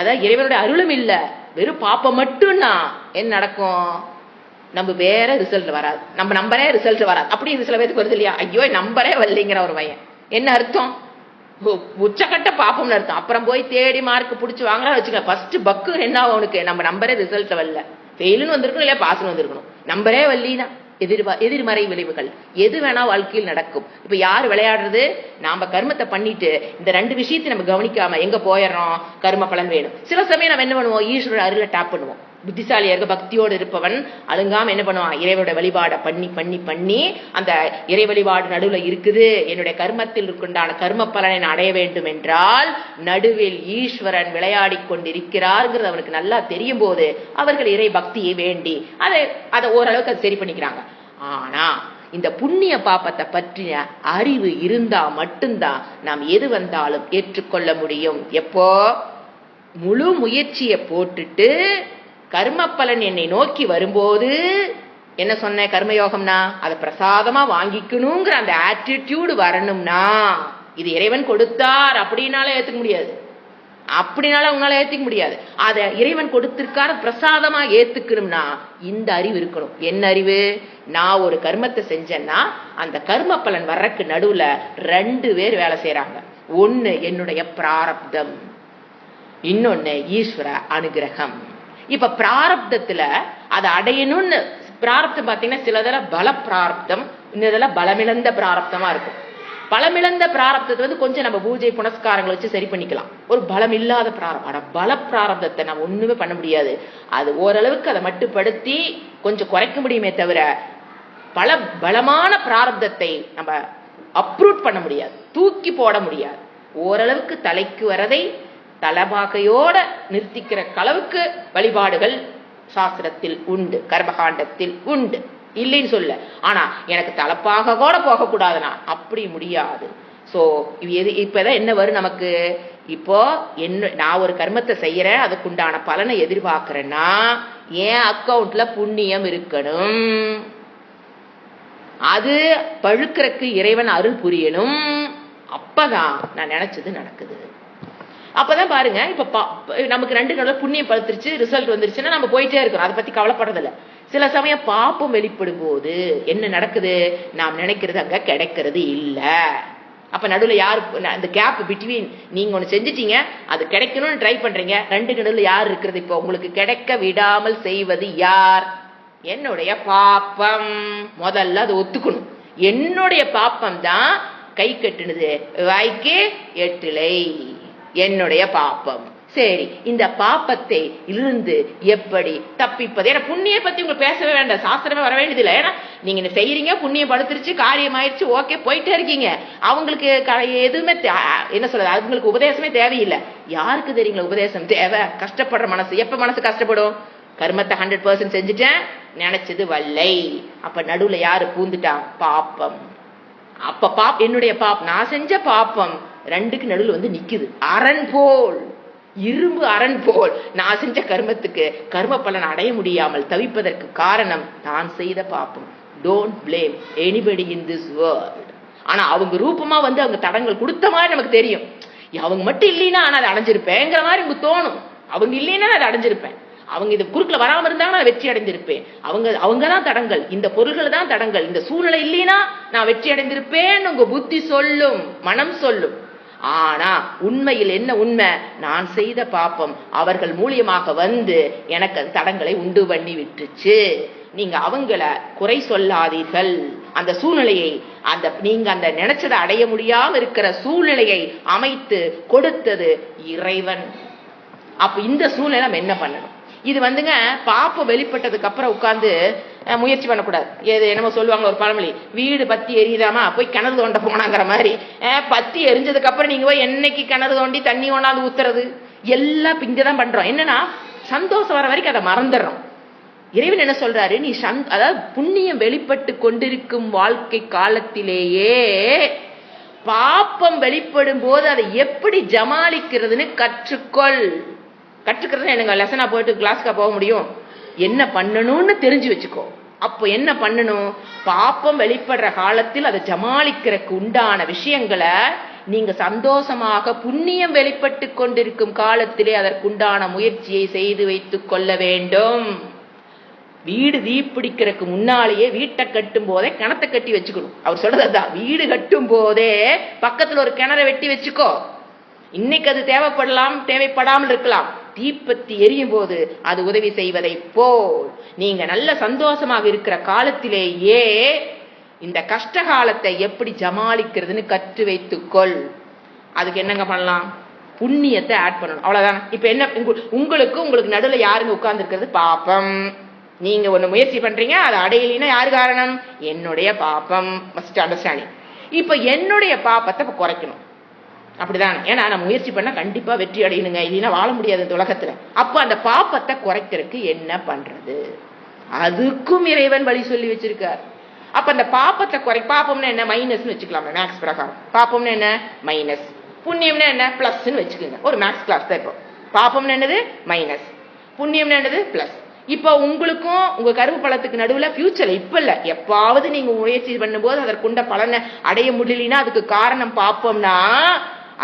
அதான் இறைவனுடைய அருளும் இல்ல, வெறும் பாப்பம் மட்டும்னா என்ன நடக்கும்? நம்ம வேற ரிசல்ட் வராது, நம்ம நம்பரே ரிசல்ட் வராது. அப்படி சில பேருக்கு வருது இல்லையா, ஐயோ நம்பரே வரலைங்கிற ஒரு பையன். என்ன அர்த்தம்? உச்சக்கட்ட பாப்பம்னு அர்த்தம். அப்புறம் போய் தேடி மார்க் பிடிச்சி வாங்குறா வச்சுக்கலாம், ஃபர்ஸ்ட் பக்கு என்ன அவனுக்கு, நம்ம நம்பரே ரிசல்ட் வரல, ஃபெயிலுன்னு வந்திருக்கணும் இல்லையா பாஸ்ன்னு வந்திருக்கணும். நம்பரே வரலினா எதிர்மறை விளைவுகள் எது வேணா வாழ்க்கையில் நடக்கும். இப்ப யாரு விளையாடுறது? நாம கர்மத்தை பண்ணிட்டு இந்த 2 விஷயத்தை நம்ம கவனிக்காம எங்க போயிடுறோம்? கர்ம பலன் வேணும். சில சமயம் நம்ம என்ன பண்ணுவோம்? ஈஸ்வர அருளை டாப் பண்ணுவோம். புத்திசாலியா இருக்க, பக்தியோடு இருப்பவன் அழுங்காம என்ன பண்ணுவான்? இறைவனோட வழிபாடை பண்ணி பண்ணி பண்ணி அந்த இறை வழிபாடு நடுவுல இருக்குது, என்னுடைய கர்மத்தில் இருக்கின்றான கர்ம பலனை நான் அடைய வேண்டும் என்றால் நடுவில் ஈஸ்வரன் விளையாடி கொண்டிருக்கிறார்ங்கிறது அவனுக்கு நல்லா தெரியும் போது அவர்கள் இறை பக்தியை வேண்டி அதை ஓரளவுக்கு அது சரி பண்ணிக்கிறாங்க. ஆனா இந்த புண்ணிய பாப்பத்தை பற்றிய அறிவு இருந்தா மட்டும்தான் நாம் எது வந்தாலும் ஏற்றுக்கொள்ள முடியும். எப்போ முழு முயற்சியை போட்டுட்டு கர்ம பலன் என்னை நோக்கி வரும்போது என்ன சொன்ன? கர்மயோகம்னா அதை பிரசாதமா வாங்கிக்கணுங்கிற அந்த ஆட்டிடியூடு வரணும்னா, இது இறைவன் கொடுத்தார் அப்படின்னாலே ஏத்துக்க முடியாது. அப்படினால உங்களால ஏத்துக்க முடியாது. அத இறைவன் கொடுத்திருக்கார பிரசாதமா ஏத்துக்கணும்னா இந்த அறிவு இருக்கணும். என்ன அறிவு? நான் ஒரு கர்மத்தை செஞ்சேன்னா அந்த கர்ம பலன் வர்றதுக்கு நடுவுல 2 பேர் வேலை செய்யறாங்க. ஒண்ணு என்னுடைய பிராரப்தம், இன்னொன்னு ஈஸ்வர அனுகிரகம். இப்ப பிராரப்தத்துல அதை அடையணும்னு பிராரப்தம் பாத்தீங்கன்னா சிலதெல்லாம் பல பிராரப்தம், இன்னதெல்லாம் பலமிழந்த பிராரப்தமா இருக்கும். பலமிழந்த பிராரப்தத்தை கொஞ்சம் நம்ம பூஜை புனஸ்காரங்களை வச்சு சரி பண்ணிக்கலாம். ஒரு பலம் இல்லாத பிராரப்தம், ஆனா பல பிராரப்தத்தை நம்ம ஒண்ணுமே பண்ண முடியாது. அது ஓரளவுக்கு அதை மட்டுப்படுத்தி கொஞ்சம் குறைக்க முடியுமே தவிர பலமான பிராரப்தத்தை நம்ம அப்ரூட் பண்ண முடியாது, தூக்கி போட முடியாது. ஓரளவுக்கு தலைக்கு வரதை தலபாகையோட நிறுத்திக்கிற அளவுக்கு வழிபாடுகள் சாஸ்திரத்தில் உண்டு, கர்மகாண்டத்தில் உண்டு, இல்லைன்னு சொல்ல. ஆனா எனக்கு தலப்பாக கூட போகக்கூடாதுன்னா அப்படி முடியாது. சோ இப்பதான் என்ன வரும் நமக்கு? இப்போ நான் ஒரு கர்மத்தை செய்யறேன், அதுக்குண்டான பலனை எதிர்பார்க்கிறேன்னா என் அக்கௌண்ட்ல புண்ணியம் இருக்கணும், அது பழுக்கிறதுக்கு இறைவன் அருள் புரியணும். அப்பதான் நான் நினைச்சது நடக்குது. அப்பதான் பாருங்க, இப்ப நமக்கு 2 நாள் புண்ணியம் பழுத்துருச்சு, ரிசல்ட் வந்துருச்சுன்னா நம்ம போயிட்டே இருக்கிறோம், அதை பத்தி கவலைப்படுறதில்ல. சில சமயம் பாப்பம் வெளிப்படும் போது என்ன நடக்குது? நாம் நினைக்கிறது அங்க கிடைக்கிறது இல்ல. அப்ப நடுவில் யாரு அந்த கேப் பிட்வீன், நீங்க ஒண்ணு செஞ்சுட்டீங்க, அது கிடைக்கணும்னு ட்ரை பண்றீங்க, 2 நடுவில் யார் இருக்கிறது? இப்ப உங்களுக்கு கிடைக்க விடாமல் செய்வது யார்? என்னுடைய பாப்பம். முதல்ல அது ஒத்துக்கணும். என்னுடைய பாப்பம் தான் கை கட்டுனது, வாய்க்கு எட்டிலை, என்னுடைய பாப்பம். சரி, இந்த பாப்பத்தை இருந்து எப்படி தப்பிப்பது? ஏன்னா புண்ணிய பத்தி உங்களுக்கு பேசவே வேண்டாம், சாஸ்திரமே வர வேண்டியது இல்லை. ஏன்னா நீங்க செய்யறீங்க, புண்ணியம் படுத்துருச்சு, காரியம் ஆயிடுச்சு, ஓகே போயிட்டே இருக்கீங்க. அவங்களுக்கு எதுவுமே என்ன சொல்றது, அவங்களுக்கு உபதேசமே தேவையில்லை. யாருக்கு தெரியுங்களா உபதேசம் தேவை? கஷ்டப்படுற மனசு. எப்ப மனசு கஷ்டப்படும்? கர்மத்தை 100% செஞ்சுட்டேன், நினைச்சது வல்லை. அப்ப நடுவுல யாரு பூந்துட்டா? பாப்பம். அப்ப என்னுடைய பாப்பம், நான் செஞ்ச பாப்பம் 2க்கு நடுவில் வந்து நிக்குது. அரண் போல், இரும்பு அரண் போல் நான் செஞ்ச கர்மத்துக்கு கர்ம பலன் அடைய முடியாமல் தவிப்பதற்கு காரணம் நான் செய்த பாப்பம். Don't blame anybody in this world. ஆனா அவங்க ரூபமா வந்து அவங்க தடங்கள் கொடுத்த மாதிரி நமக்கு தெரியும். அவங்க மட்டும் இல்லைன்னா நான் அதை அடைஞ்சிருப்பேங்கிற மாதிரி உங்களுக்கு தோணும். அவங்க இல்லைன்னா அதை அடைஞ்சிருப்பேன், அவங்க இது குறுக்குல வராம இருந்தாங்க நான் வெற்றி அடைந்திருப்பேன். அவங்கதான் தடங்கள், இந்த பொருள்கள் தான் தடங்கள், இந்த சூழ்நிலை இல்லைன்னா நான் வெற்றி அடைந்திருப்பேன்னு உங்க புத்தி சொல்லும், மனம் சொல்லும். ஆனா உண்மையில் என்ன உண்மை? நான் செய்த பாப்பம் அவர்கள் மூலியமாக வந்து எனக்கு தடங்களை உண்டு பண்ணி விட்டுச்சு. நீங்க அவங்கள குறை சொல்லாதீர்கள். அந்த சூழ்நிலையை, நீங்க அந்த நினைச்சதை அடைய முடியாம இருக்கிற சூழ்நிலையை அமைத்து கொடுத்தது இறைவன். அப்ப இந்த சூழ்நிலை நம்ம என்ன பண்ணணும்? இது வந்துங்க பாப்பம் வெளிப்பட்டதுக்கு அப்புறம் உட்கார்ந்து முயற்சி பண்ணக்கூடாது. என்னமோ சொல்லுவாங்க ஒரு பழமொழி, வீடு பத்தி எரியுதாமா போய் கிணறு தோண்ட போனாங்கிற மாதிரி. பத்தி எரிஞ்சதுக்கு அப்புறம் நீங்க போய் என்னைக்கு கிணறு தோண்டி தண்ணி ஒண்ணாந்து ஊத்துறது எல்லாம் இங்கதான் பண்றோம். என்னன்னா சந்தோஷம் வர வரைக்கும் அதை மறந்துடுறோம். இறைவன் என்ன சொல்றாரு? நீ அதாவது புண்ணியம் வெளிப்பட்டு கொண்டிருக்கும் வாழ்க்கை காலத்திலேயே பாப்பம் வெளிப்படும் போது அதை எப்படி ஜமாளிக்கிறதுன்னு கற்றுக்கொள். கற்றுக்கிறது எனக்கு லெசனா போயிட்டு கிளாஸ்க்கா போக முடியும்? என்ன பண்ணணும்னு தெரிஞ்சு வச்சுக்கோ. அப்போ என்ன பண்ணணும்? பாப்பம் வெளிப்படுற காலத்தில் அதை ஜமாளிக்கிறதுக்கு உண்டான விஷயங்களை நீங்க சந்தோஷமாக புண்ணியம் வெளிப்பட்டு கொண்டிருக்கும் காலத்திலே அதற்குண்டான முயற்சியை செய்து வைத்துக் கொள்ள வேண்டும். வீடு தீப்பிடிக்கிறதுக்கு முன்னாலேயே வீட்டை கட்டும் போதே கிணத்தை கட்டி வச்சுக்கணும். அவர் சொல்றதுதான், வீடு கட்டும் போதே பக்கத்துல ஒரு கிணறை வெட்டி வச்சுக்கோ. இன்னைக்கு அது தேவைப்படாமல் இருக்கலாம். தீப்பத்தி எரியும் போது அது உதவி செய்வதை போல் நீங்க நல்ல சந்தோஷமாக இருக்கிற காலத்திலேயே இந்த கஷ்ட காலத்தை எப்படி ஜமாளிக்கிறதுன்னு கற்று வைத்துக்கொள். அதுக்கு என்னங்க பண்ணலாம்? புண்ணியத்தை ஆட் பண்ணணும், அவ்வளவுதானே. இப்ப என்ன, உங்களுக்கு நடுவில் யாருங்க உட்கார்ந்து இருக்கிறது? பாப்பம். நீங்க ஒண்ணு முயற்சி பண்றீங்க, அதை அடையலைன்னா யாரு காரணம்? என்னுடைய பாப்பம். Must understanding. இப்ப என்னுடைய பாப்பத்தை குறைக்கணும், அப்படிதான். ஏன்னா நான் முயற்சி பண்ண கண்டிப்பா வெற்றி அடையணுங்க, இல்லைன்னா வாழ முடியாது இந்த உலகத்துல. அப்ப அந்த பாப்பத்தை குறைக்கிறதுக்கு என்ன பண்றது? அதுக்கும் இறைவன் வழி சொல்லி வச்சிருக்கார். அப்ப அந்த பாப்பத்தை பாப்பம்னா என்ன? மைனஸ் வச்சுக்கலாம் மேக்ஸ் பிரகாரம். பாப்பம்னா என்ன? மைனஸ். புண்ணியம்னா என்ன? பிளஸ் வச்சுக்கோங்க. ஒரு மேக்ஸ் கிளாஸ் தான். இப்போ பாப்பம்னா என்னது? மைனஸ். புண்ணியம்னா என்னது? பிளஸ். இப்ப உங்களுக்கும் உங்க கருவு பழத்துக்கு நடுவுல ஃபியூச்சர்ல, இப்ப இல்ல, எப்பாவது நீங்க முயற்சி பண்ணும்போது அதற்குண்ட பலனை அடைய முடியலன்னா அதுக்கு காரணம் பாப்பம்னா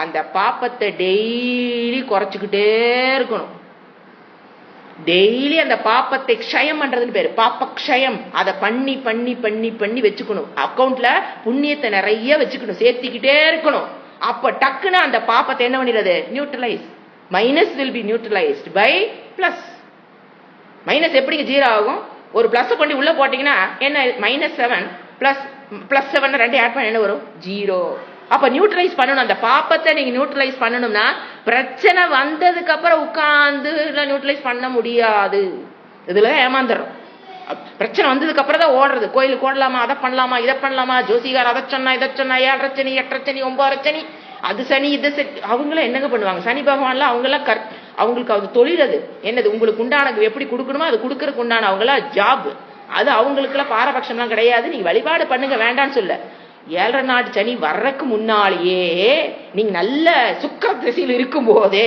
அந்த பாப்பத்தை டெய்லி குறைச்சுக்கிட்டே இருக்கணும். டெய்லி அந்த பாப்பத்தை க்ஷயம் பண்றதுன்னு பேரு, பாப்ப க்ஷயம். அதை பண்ணி பண்ணி பண்ணி பண்ணி வச்சுக்கணும். அக்கௌண்ட்ல புண்ணியத்தை நிறைய வச்சுக்கணும், சேர்த்திக்கிட்டே இருக்கணும். அப்ப டக்குன்னு அந்த பாப்பத்தை என்ன பண்ணிடுறது? Neutralize. Minus will be neutralized by plus. Minus எப்படிங்க ஜீரோ ஆகும்? ஒரு பிளஸ் கொண்டு உள்ள போட்டீங்கன்னா என்ன? -7 பிளஸ் 7 ரெண்டு ஆட் பண்ண என்ன வரும்? 0. அப்ப நியூட்ரலைஸ் பண்ணணும். அந்த பாப்பத்தை நீங்க நியூட்ரலைஸ் பண்ணணும்னா பிரச்சனை வந்ததுக்கு அப்புறம் உட்கார்ந்து நியூட்ரலைஸ் பண்ண முடியாது. இதுல ஏமாந்துடும். பிரச்சனை வந்ததுக்கு அப்புறம் தான் ஓடுறது. கோயிலுக்கு ஓடலாமா, அதை பண்ணலாமா, இதை பண்ணலாமா, ஜோசிகார் அதை சொன்னா இதை சொன்னா, 7 சனி 8 சனி 9 சனி, அது சனி இது சனி. அவங்களாம் என்னங்க பண்ணுவாங்க? சனி பகவான்லாம் அவங்கெல்லாம் அவங்களுக்கு அது தொழில். அது என்னது? உங்களுக்கு உண்டான எப்படி கொடுக்கணுமோ அது கொடுக்கறதுக்கு உண்டான அவங்களாம் ஜாப். அது அவங்களுக்குலாம் பாரபட்சம்லாம் கிடையாது. நீங்க வழிபாடு பண்ணுங்க, வேண்டான்னு சொல்ல. 7 நாட்டு சனி வர்றதுக்கு முன்னாலேயே நீங்க நல்ல சுக்கிர திசையில் இருக்கும் போதே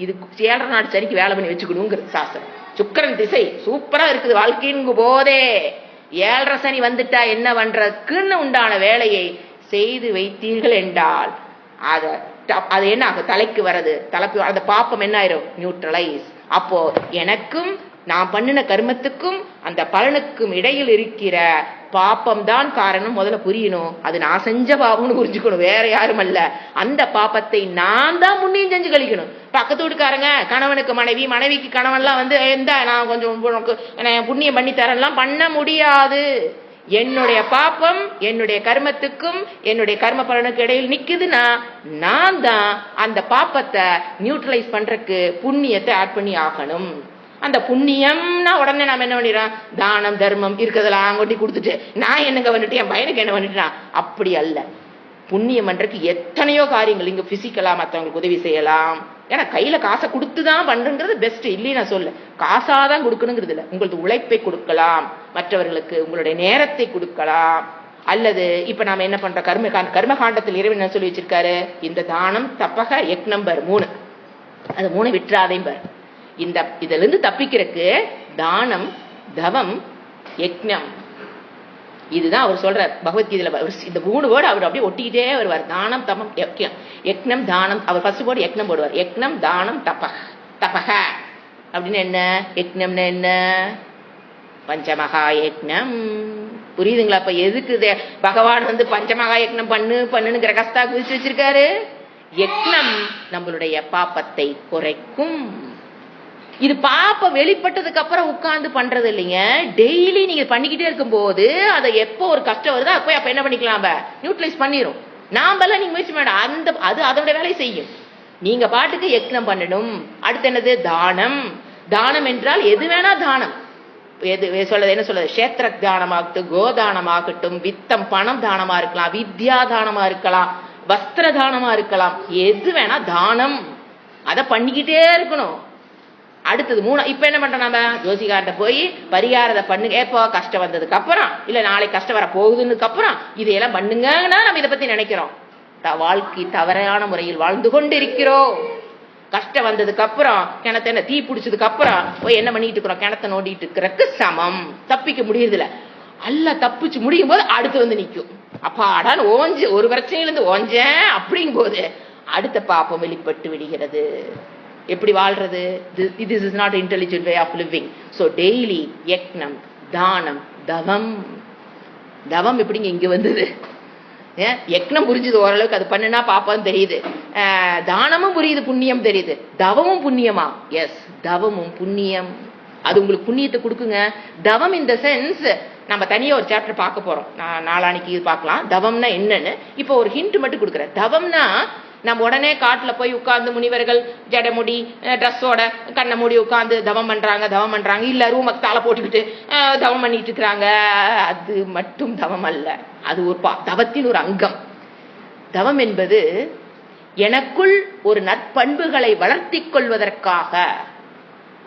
இது 7 நாட்டு சனிக்கு வேலை பண்ணி வச்சுக்கணுங்கிறது சாஸ்திரம். சுக்கிரன் திசை சூப்பரா இருக்குது வாழ்க்கைங்கும் போதே 7 சனி வந்துட்டா என்ன பண்றதுக்குன்னு உண்டான வேலையை செய்து வைத்தீர்கள் என்றால் அது என்ன ஆகும்? தலைக்கு வர்றது, தலைக்கு அந்த பாப்பம் என்ன ஆயிரும்? நியூட்ரலைஸ். அப்போ எனக்கும் நான் பண்ணின கர்மத்துக்கும் அந்த பலனுக்கும் இடையில் இருக்கிற பாப்பம் தான் காரணம். முதல்ல புரியணும். அது நான் செஞ்ச பாவம்னு புரிஞ்சுக்கணும், வேற யாரும் அல்ல. அந்த பாப்பத்தை நான் தான் முன்னையும் செஞ்சு கழிக்கணும். பக்கத்து வீட்டுக்காரங்க கணவனுக்கு மனைவி, மனைவிக்கு கணவன்லாம் நான் கொஞ்சம் புண்ணியம் பண்ணி தரலாம் பண்ண முடியாது. என்னுடைய பாப்பம் என்னுடைய கர்மத்துக்கும் என்னுடைய கர்ம பலனுக்கு இடையில் நிக்குதுன்னா நான் தான் அந்த பாப்பத்தை நியூட்ரலைஸ் பண்றதுக்கு புண்ணியத்தை ஆட் பண்ணி ஆகணும். அந்த புண்ணியம்னா உடனே நாம என்ன பண்ணிடுறோம்? தானம் தர்மம் இருக்கிறதெல்லாம் கொட்டி கொடுத்துட்டு நான் என்னங்க வந்துட்டு என் பையனுக்கு என்ன பண்ணிட்டான்? அப்படி அல்ல. புண்ணியம் பண்றதுக்கு எத்தனையோ காரியங்கள். இங்க பிசிக்கலா மற்றவங்களுக்கு உதவி செய்யலாம். ஏன்னா கையில காசை கொடுத்துதான் பண்றதுங்கிறது பெஸ்ட் இல்லையே நான் சொல்ல. காசாதான் கொடுக்கணுங்கிறது இல்லை. உங்களுக்கு உழைப்பை கொடுக்கலாம், மற்றவர்களுக்கு உங்களுடைய நேரத்தை கொடுக்கலாம். அல்லது இப்ப நாம என்ன பண்றோம்? கர்மகாண்டத்தில் இறைவன் என்ன சொல்லி வச்சிருக்காரு? இந்த தானம் தப்பக யக்ஞம் 3, அது 3 விட்டுறாதேம்பர். இதுல இருந்து தப்பிக்கிறதுக்கு தானம் தவம் யக்ஞம், இதுதான் அவர் சொல்றார் பகவத்கீதையில. இந்த 3 வேர்டு அவர் அப்படியே ஒட்டிக்கிட்டே வருவார். தானம் தமம் யக்ஞம். யக்ஞம் தானம், அவர் ஃபர்ஸ்ட் போர்டு யக்ஞம் போடுவார். யக்ஞம் தானம் தபக அப்படின்னு என்ன? யக்ஞம்னா என்ன? பஞ்சமகா யக்ஞம். புரியுதுங்களா? அப்ப எதுக்கு பகவான் பஞ்சமகா யக்ஞம் பண்ணுங்கிற கஸ்தா குதிச்சு வச்சிருக்காரு? யக்ஞம் நம்மளுடைய பாப்பத்தை குறைக்கும். இது பாப்ப வெளிப்பட்டதுக்கு அப்புறம் உட்கார்ந்து பண்றது இல்லைங்க. டெய்லி நீங்க பண்ணிக்கிட்டே இருக்கும் போது அதை எப்போ ஒரு கஷ்டம் வருதோ அப்ப என்ன பண்ணிக்கலாம்? நியூட்ரலைஸ் பண்ணிரும். நாமெல்லாம் நீங்க முயற்சி பண்ண அது அதோட வேலையை செய்யும். நீங்க பாட்டுக்கு யக்ஞம் பண்ணணும். அடுத்து என்னது? தானம். தானம் என்றால் எது வேணா தானம். என்ன சொல்றது? கஷேத்திர தானமாகட்டும், கோதானமாகட்டும், வித்தம் பணம் தானமா இருக்கலாம், வித்யா தானமா இருக்கலாம், வஸ்திர தானமா இருக்கலாம், எது வேணா தானம். அதை பண்ணிக்கிட்டே இருக்கணும். அடுத்தது 3. இப்ப என்ன பண்றோம்? நாம ஜோசிகார்ட்ட போய் பரிகாரத்தை பண்ணுங்க. எப்போ? கஷ்டம் வந்ததுக்கு அப்புறம், இல்ல நாளைக்கு கஷ்டம் வர போகுதுன்னு அப்புறம் இதையெல்லாம் பண்ணுங்கன்னா நம்ம இதை பத்தி நினைக்கிறோம். வாழ்க்கை தவறான முறையில் வாழ்ந்து கொண்டு இருக்கிறோம். கஷ்டம் வந்ததுக்கு அப்புறம் கிணத்த தீ பிடிச்சதுக்கு அப்புறம் போய் என்ன பண்ணிட்டு இருக்கிறோம்? கிணத்த நோண்டிட்டு இருக்கிறதுக்கு சமம். தப்பிக்க முடியுது இல்ல. அல்ல தப்பிச்சு முடியும் போது அடுத்து நிக்கும். அப்பாடான்னு ஓஞ்சு ஒரு பிரச்சனையில இருந்து ஓஞ்சேன் அப்படிங்கும் போது அடுத்த பாப்பம் வெளிப்பட்டு விடுகிறது. எப்படி வாழ்றது? this is not intelligent way of living. so daily யக்ஞம் தானம் தவம். தவம் எப்படிங்க இங்க வந்தது? யக்ஞம் புரிஞ்சுது ஓரளவுக்கு, அது பண்ணுனா பாப்பான்னு தெரியுது. தானமும் புரியுது, புண்ணியம் தெரியுது. தவமும் புண்ணியமா? எஸ், தவமும் புண்ணியம். அது உங்களுக்கு புண்ணியத்தை கொடுக்குங்க. தவம் இந்த சென்ஸ் நம்ம தனியா ஒரு சாப்டர் பார்க்க போறோம். நாளானிக்கு பார்க்கலாம் தவம்னா என்னன்னு. இப்போ ஒரு ஹிண்ட் மட்டும் கொடுக்குறேன். தவம்னா நம்ம உடனே காட்டுல போய் உட்கார்ந்து முனிவர்கள் ஜடமுடி ட்ரெஸ்ஸோட கண்ணை மூடி உட்கார்ந்து தவம் பண்றாங்க. இல்ல ரூமுக்கு தாளை போட்டுக்கிட்டு தவம் பண்ணிட்டு இருக்கிறாங்க. அது மட்டும் தவம் அல்ல. அது ஒரு தவத்தின் ஒரு அங்கம். தவம் என்பது எனக்குள் ஒரு நற்பண்புகளை வளர்த்தி கொள்வதற்காக,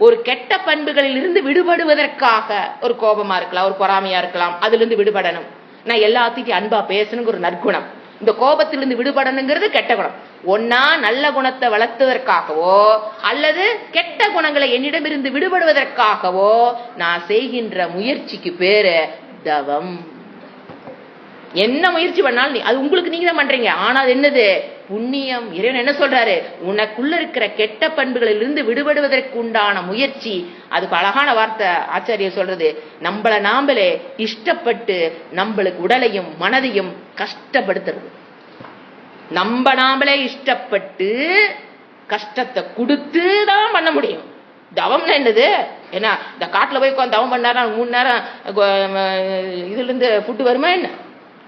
ஒரு கெட்ட பண்புகளில் இருந்து விடுபடுவதற்காக. ஒரு கோபமா இருக்கலாம், ஒரு பொறாமையா இருக்கலாம், அதுல இருந்து விடுபடணும். நான் எல்லாத்தையும் அன்பா பேசணுங்கிற ஒரு நற்குணம். இந்த கோபத்திலிருந்து விடுபடணுங்கிறது கெட்ட குணம். ஒன்னா நல்ல குணத்தை வளர்த்துவதற்காகவோ அல்லது கெட்ட குணங்களை என்னிடமிருந்து விடுபடுவதற்காகவோ நான் செய்கின்ற முயற்சிக்கு பேரு தவம். என்ன முயற்சி பண்ணாலும் அது உங்களுக்கு நீங்க தான் பண்றீங்க. ஆனா அது என்னது? புண்ணியம். இறைவன் என்ன சொல்றாரு? உனக்குள்ள இருக்கிற கெட்ட பண்புகளிலிருந்து விடுபடுவதற்கு உண்டான முயற்சி. அதுக்கு அழகான வார்த்தை ஆச்சாரியர் சொல்றது, நம்மள நாமளே இஷ்டப்பட்டு நம்மளுக்கு உடலையும் மனதையும் கஷ்டப்படுத்துறது. நம்ம நாமளே இஷ்டப்பட்டு கஷ்டத்தை கொடுத்து தான் பண்ண முடியும். தவம்னா என்னது? ஏன்னா இந்த காட்டுல போய் உட்காந்து தவம் பண்ணாரா 3 நேரம் இதுல இருந்து ஃபுட்டு வருமா என்ன?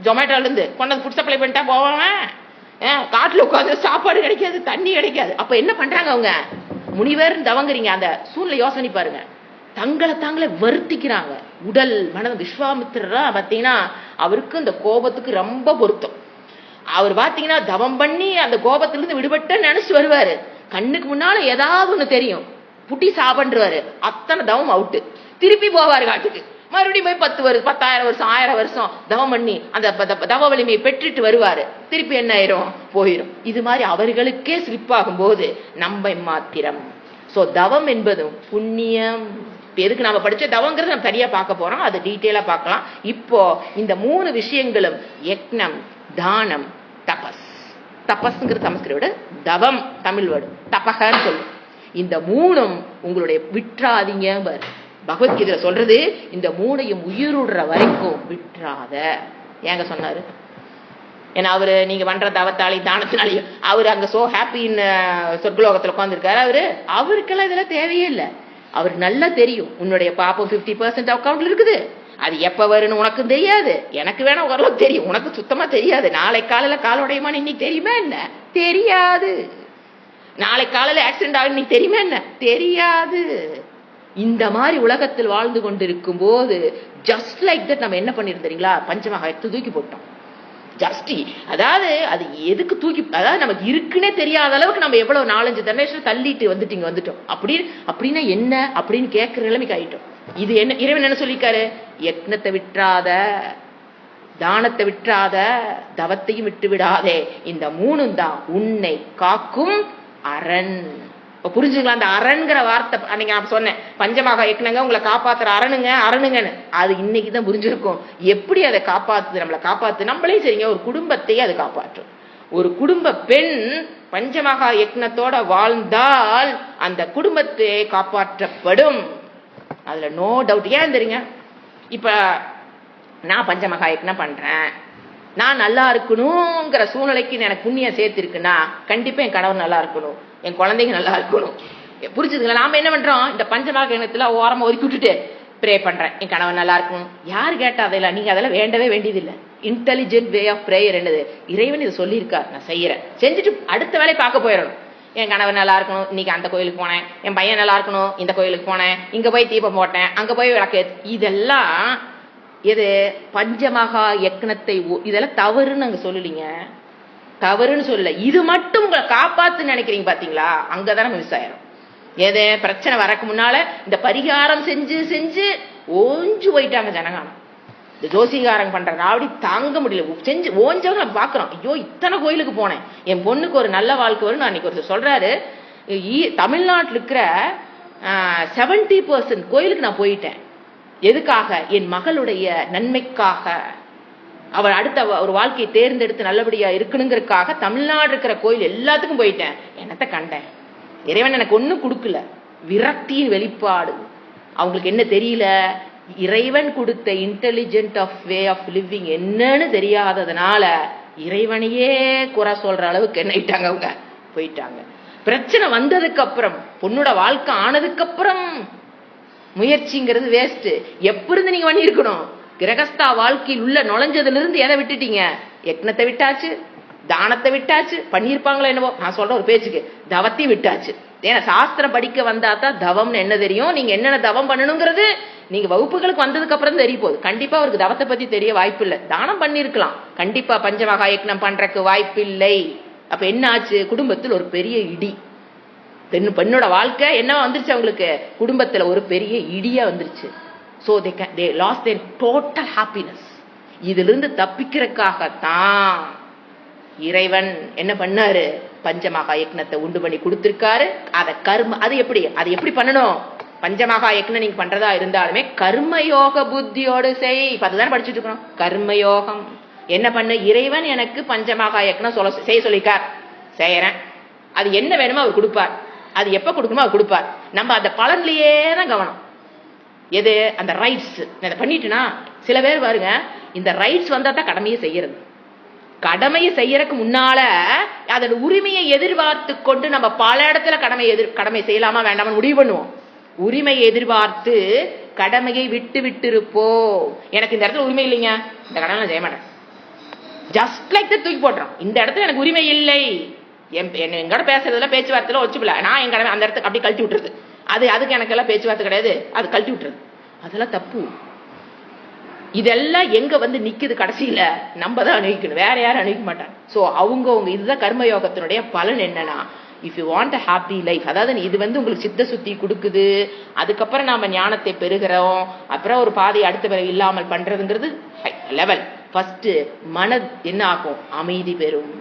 ஜொமேட்டோல இருந்து கொண்டு ஃபுட் சப்ளை பண்ணிட்டா போவான். காட்டுல உட்காந்து சாப்பாடு கிடைக்காது, தண்ணி கிடைக்காது. அப்ப என்ன பண்றாங்க அவங்க? முனிவர் தவங்குறீங்க, அந்த சூழ்நிலை யோசனை பாருங்க. தங்களை தாங்களே வருத்திக்கிறாங்க. உடல் மனம். விஸ்வாமித்திரா பாத்தீங்கன்னா அவருக்கு இந்த கோபத்துக்கு ரொம்ப பொருத்தம். அவர் பாத்தீங்கன்னா தவம் பண்ணி அந்த கோபத்திலிருந்து விடுபட்ட நினைச்சு வருவாரு. கண்ணுக்கு முன்னால ஏதாவது ஒண்ணு தெரியும், புட்டி சாப்பிடுவாரு, அத்தனை தவம் அவுட்டு. திருப்பி போவாரு காட்டுக்கு, மறுபடியும் போய் 10,000 வருஷம் 1000 வருஷம் தவம் பண்ணி அந்த தவ வலிமையை பெற்றுட்டு வருவாரு. திருப்பி என்ன ஆயிரும்? போயிரும். இது மாதிரி அவர்களுக்கே ஸ்லிப் ஆகும் போது நம்ம மாத்திரம். சோ தவம் என்பதும் புண்ணியம். எதுக்கு நாம படிச்ச தவங்கிறது நம்ம தனியா பார்க்க போறோம், அது டீட்டெயிலா பார்க்கலாம். இப்போ இந்த 3 விஷயங்களும் யக்னம், தானம், தபஸ். தபஸ்ங்கிறது சமஸ்கிருத, தவம் தமிழ் வேர்டு, தபகன்னு சொல்லும். இந்த 3ம் உங்களுடைய விட்டுறாதீங்க. பகவத்கீதையில சொல்றது, இந்த 3ஐயும் உயிரோடுற வரைக்கும் விட்டுறாத. ஏங்க சொன்னாரு? ஏன்னா அவரு நீங்க பண்ற தவத்தாலையும் தானத்தினாலையும் அவரு அங்க சோ ஹாப்பின்னு சொர்க்கலோகத்துல உட்காந்துருக்காரு. அவருக்கெல்லாம் இதெல்லாம் தேவையே இல்லை. அவருக்கு நல்லா தெரியும், உன்னுடைய பாப்பம் 50% அக்கௌண்ட்ல இருக்குது. அது எப்ப வரும்னு உனக்கும் தெரியாது, எனக்கு வேணா ஓரளவுக்கு தெரியும், உனக்கு சுத்தமா தெரியாது. நாளை காலையில கால் உடையுமான்னு இன்னைக்கு தெரியுமா என்ன? தெரியாது. நாளை காலையில ஆக்சிடென்ட் ஆகும் இன்னைக்கு தெரியுமா என்ன? தெரியாது. இந்த மாதிரி உலகத்தில் வாழ்ந்து கொண்டிருக்கும் போது ஜஸ்ட் லைக் தட் நம்ம என்ன பண்ணிருந்தீங்களா? பஞ்சமகாயத்தை தூக்கி போட்டோம். ஜஸ்டி, அதாவது அது எதுக்கு தூக்கி, அதாவது நமக்கு இருக்குன்னே தெரியாத அளவுக்கு நம்ம எவ்வளவு 4-5 ஜெனரேஷன் தள்ளிட்டு வந்துட்டோம். அப்படின்னா என்ன அப்படின்னு கேட்கிற நிலைமைக்கு ஆயிட்டோம். இது என்ன? இறைவன் என்ன சொல்லிருக்காரு? யக்னத்தை விட்டுறாத, தானத்தை விட்டுறாத, தவத்தையும் விட்டு விடாதே. இந்த 3ம் தான் உன்னை காக்கும் அரண். புரிஞ்சுங்களா? அந்த அரண்கிற வார்த்தை அன்னைக்கு நான் சொன்னேன், பஞ்சமாக யக்னங்க உங்களை காப்பாத்துற அரணுங்கன்னு. அது இன்னைக்குதான் புரிஞ்சிருக்கும் எப்படி அதை காப்பாத்துது. நம்மளை காப்பாத்து, நம்மளே சரிங்க, ஒரு குடும்பத்தையே அது காப்பாற்றும். ஒரு குடும்ப பெண் பஞ்சமகா யக்னத்தோட வாழ்ந்தால் அந்த குடும்பத்தை காப்பாற்றப்படும். அதுல நோ டவுட். ஏன் தெரியுங்க? இப்ப நான் பஞ்சமகா யக்னம் பண்றேன், நான் நல்லா இருக்கணுங்கிற சூழ்நிலைக்கு எனக்கு புண்ணியம் சேர்த்திருக்குன்னா கண்டிப்பா என் கணவர் நல்லா இருக்கணும், என் குழந்தைங்க நல்லா இருக்கணும். புரிஞ்சுதுங்களா? நாம என்ன பண்றோம்? இந்த பஞ்சமகா யக்னத்துல ஓரமா ஒதுக்கி விட்டுட்டு ப்ரே பண்றேன், என் கணவன் நல்லா இருக்கணும். யாரு கேட்டா? அதெல்லாம் நீங்க அதெல்லாம் வேண்டவே வேண்டியதில்லை. இன்டெலிஜென்ட் வே ஆஃப் பிரேயர் என்னது? இறைவன் இது சொல்லியிருக்கார், நான் செய்யறேன். செஞ்சுட்டு அடுத்த வேலையை பார்க்க போயிடணும். என் கணவர் நல்லா இருக்கணும், இன்னைக்கு அந்த கோயிலுக்கு போனேன். என் பையன் நல்லா இருக்கணும், இந்த கோயிலுக்கு போனேன். இங்க போய் தீபம் போட்டேன், அங்க போய் விளக்கு. இதெல்லாம் எது? பஞ்சமகா யக்னத்தை. இதெல்லாம் தவறுன்னு அங்க சொல்லலீங்க, தவறுன்னு சொல்லல. இது மட்டும் உங்களை காப்பாத்துன்னு நினைக்கிறீங்க பாத்தீங்களா? அங்கதான் நம்ம மிஸ் ஆயிரும். எது? பிரச்சனை வரக்கு முன்னால இந்த பரிகாரம் செஞ்சு செஞ்சு ஓஞ்சு போயிட்டாங்க ஜனகானம். இந்த ஜோசிகாரங்க பண்ற ராவடி தாங்க முடியல. செஞ்சு ஓஞ்சவங்க நம்ம பாக்குறோம். ஐயோ, இத்தனை கோயிலுக்கு போனேன், என் பொண்ணுக்கு ஒரு நல்ல வாழ்க்கை வரும். நான் இன்னைக்கு ஒரு சொல்றாரு, தமிழ்நாட்டில் இருக்கிற 70% கோயிலுக்கு நான் போயிட்டேன். எதுக்காக? என் மகளுடைய நன்மைக்காக, அவள் அடுத்த ஒரு வாழ்க்கையை தேர்ந்தெடுத்து நல்லபடியா இருக்கணுங்கிறதுக்காக தமிழ்நாடு இருக்கிற கோயில் எல்லாத்துக்கும் போயிட்டேன். என்னத்த கண்டேன்? இறைவன் எனக்கு ஒன்னும் கொடுக்கல, விரக்தியின் வெளிப்பாடு. அவங்களுக்கு என்ன தெரியல? இறைவன் கொடுத்த intelligent of way of living என்னன்னு தெரியாததுனால இறைவனையே குறை சொல்ற அளவுக்கு என்ன ஆயிட்டாங்க, அவங்க போயிட்டாங்க. பிரச்சனை வந்ததுக்கு அப்புறம், பொண்ணோட வாழ்க்கை ஆனதுக்கு அப்புறம் முயற்சிங்கிறது வேஸ்ட். எப்ப இருந்து நீங்க பண்ணிருக்கணும்? கிரகஸ்தா வாழ்க்கையில் உள்ள நுழைஞ்சதுல இருந்து எதை விட்டுட்டீங்க? யக்னத்தை விட்டாச்சு, தானத்தை விட்டாச்சு. பண்ணிருப்பாங்களோ என்னவோ, நான் சொல்ற ஒரு பேச்சுக்கு தவத்தையும் விட்டாச்சு. ஏன்னா சாஸ்திரம் படிக்க வந்தா தான் தவம்னு என்ன தெரியும், நீங்க என்னென்ன தவம் பண்ணணுங்கிறது நீங்க வகுப்புகளுக்கு வந்ததுக்கு அப்புறம் தெரிய போகுது. கண்டிப்பா அவருக்கு தவத்தை பத்தி தெரிய வாய்ப்பு இல்லை. தானம் பண்ணிருக்கலாம், கண்டிப்பா பஞ்சமகா யக்னம் பண்றதுக்கு வாய்ப்பு இல்லை. அப்ப என்ன ஆச்சு? குடும்பத்தில் ஒரு பெரிய இடி. பெண்ணோட வாழ்க்கை என்ன வந்துருச்சு? அவங்களுக்கு குடும்பத்துல ஒரு பெரிய இடியா வந்துருச்சு. So they lost their total happiness. இதிலிருந்து தப்பிக்கிறதுக்காகத்தான் இறைவன் என்ன பண்ணாரு? பஞ்சமகா யக்னத்தை உண்டு பண்ணி கொடுத்திருக்காரு. அத கர்ம, அது எப்படி பண்ணணும்? பஞ்சமகா யக்னம் நீங்க பண்றதா இருந்தாலுமே கர்மயோக புத்தியோடு செய். அதுதான் படிச்சுட்டு இருக்கோம். கர்மயோகம் என்ன பண்ணு? இறைவன் எனக்கு பஞ்சமகா யக்னம் செய்ய சொல்லிக்கார். செய்யறேன், அது என்ன வேணுமோ அவர் கொடுப்பார், அது எப்ப கொடுக்கணுமோ அவர் கொடுப்பார். நம்ம அந்த பலன்லயே தான் கவனம். எது அந்த ரைட்ஸ் இதை பண்ணிட்டுனா, சில பேர் பாருங்க இந்த ரைட்ஸ் வந்தா தான் கடமையை செய்யறது. கடமையை செய்யறதுக்கு முன்னால அதோட உரிமையை எதிர்பார்த்து கொண்டு நம்ம பல இடத்துல கடமை செய்யலாமா வேண்டாமா முடிவு பண்ணுவோம். உரிமையை எதிர்பார்த்து கடமையை விட்டு விட்டு இருப்போம். எனக்கு இந்த இடத்துல உரிமை இல்லைங்க, இந்த கடமை செய்ய மாட்டேன், ஜஸ்ட் லைக் தட் தூக்கி போட்டுறோம். இந்த இடத்துல எனக்கு உரிமை இல்லை, எங்கட பேசுறதுல பேச்சுவார்த்தையில வச்சுக்கல, நான் என் கடமை அந்த இடத்துக்கு அப்படி கழட்டி விட்டுறது. அதுக்கு எனக்கு எல்லாம் பேச்சுவார்த்தை கிடையாது, அது கழட்டி விட்டுறது. அதெல்லாம் தப்பு. இதெல்லாம் எங்க வந்து நிக்குது, கடைசியில நம்ம தான் அனுபவிக்கணும், வேற யாரும் அனுபவிக்க மாட்டாங்க. சோ அவங்க இதுதான் கர்மயோகத்தினுடைய பலன். என்னன்னா, if you want a happy life, அதாவது இது வந்து உங்களுக்கு சித்த சுத்தி கொடுக்குது. அதுக்கப்புறம் நாம ஞானத்தை பெறுகிறோம், அப்புறம் ஒரு பாதை அடுத்த பிறகு இல்லாமல் பண்றதுங்கிறது லெவல். ஃபர்ஸ்ட் மன என்ன ஆகும், அமைதி பெறும்.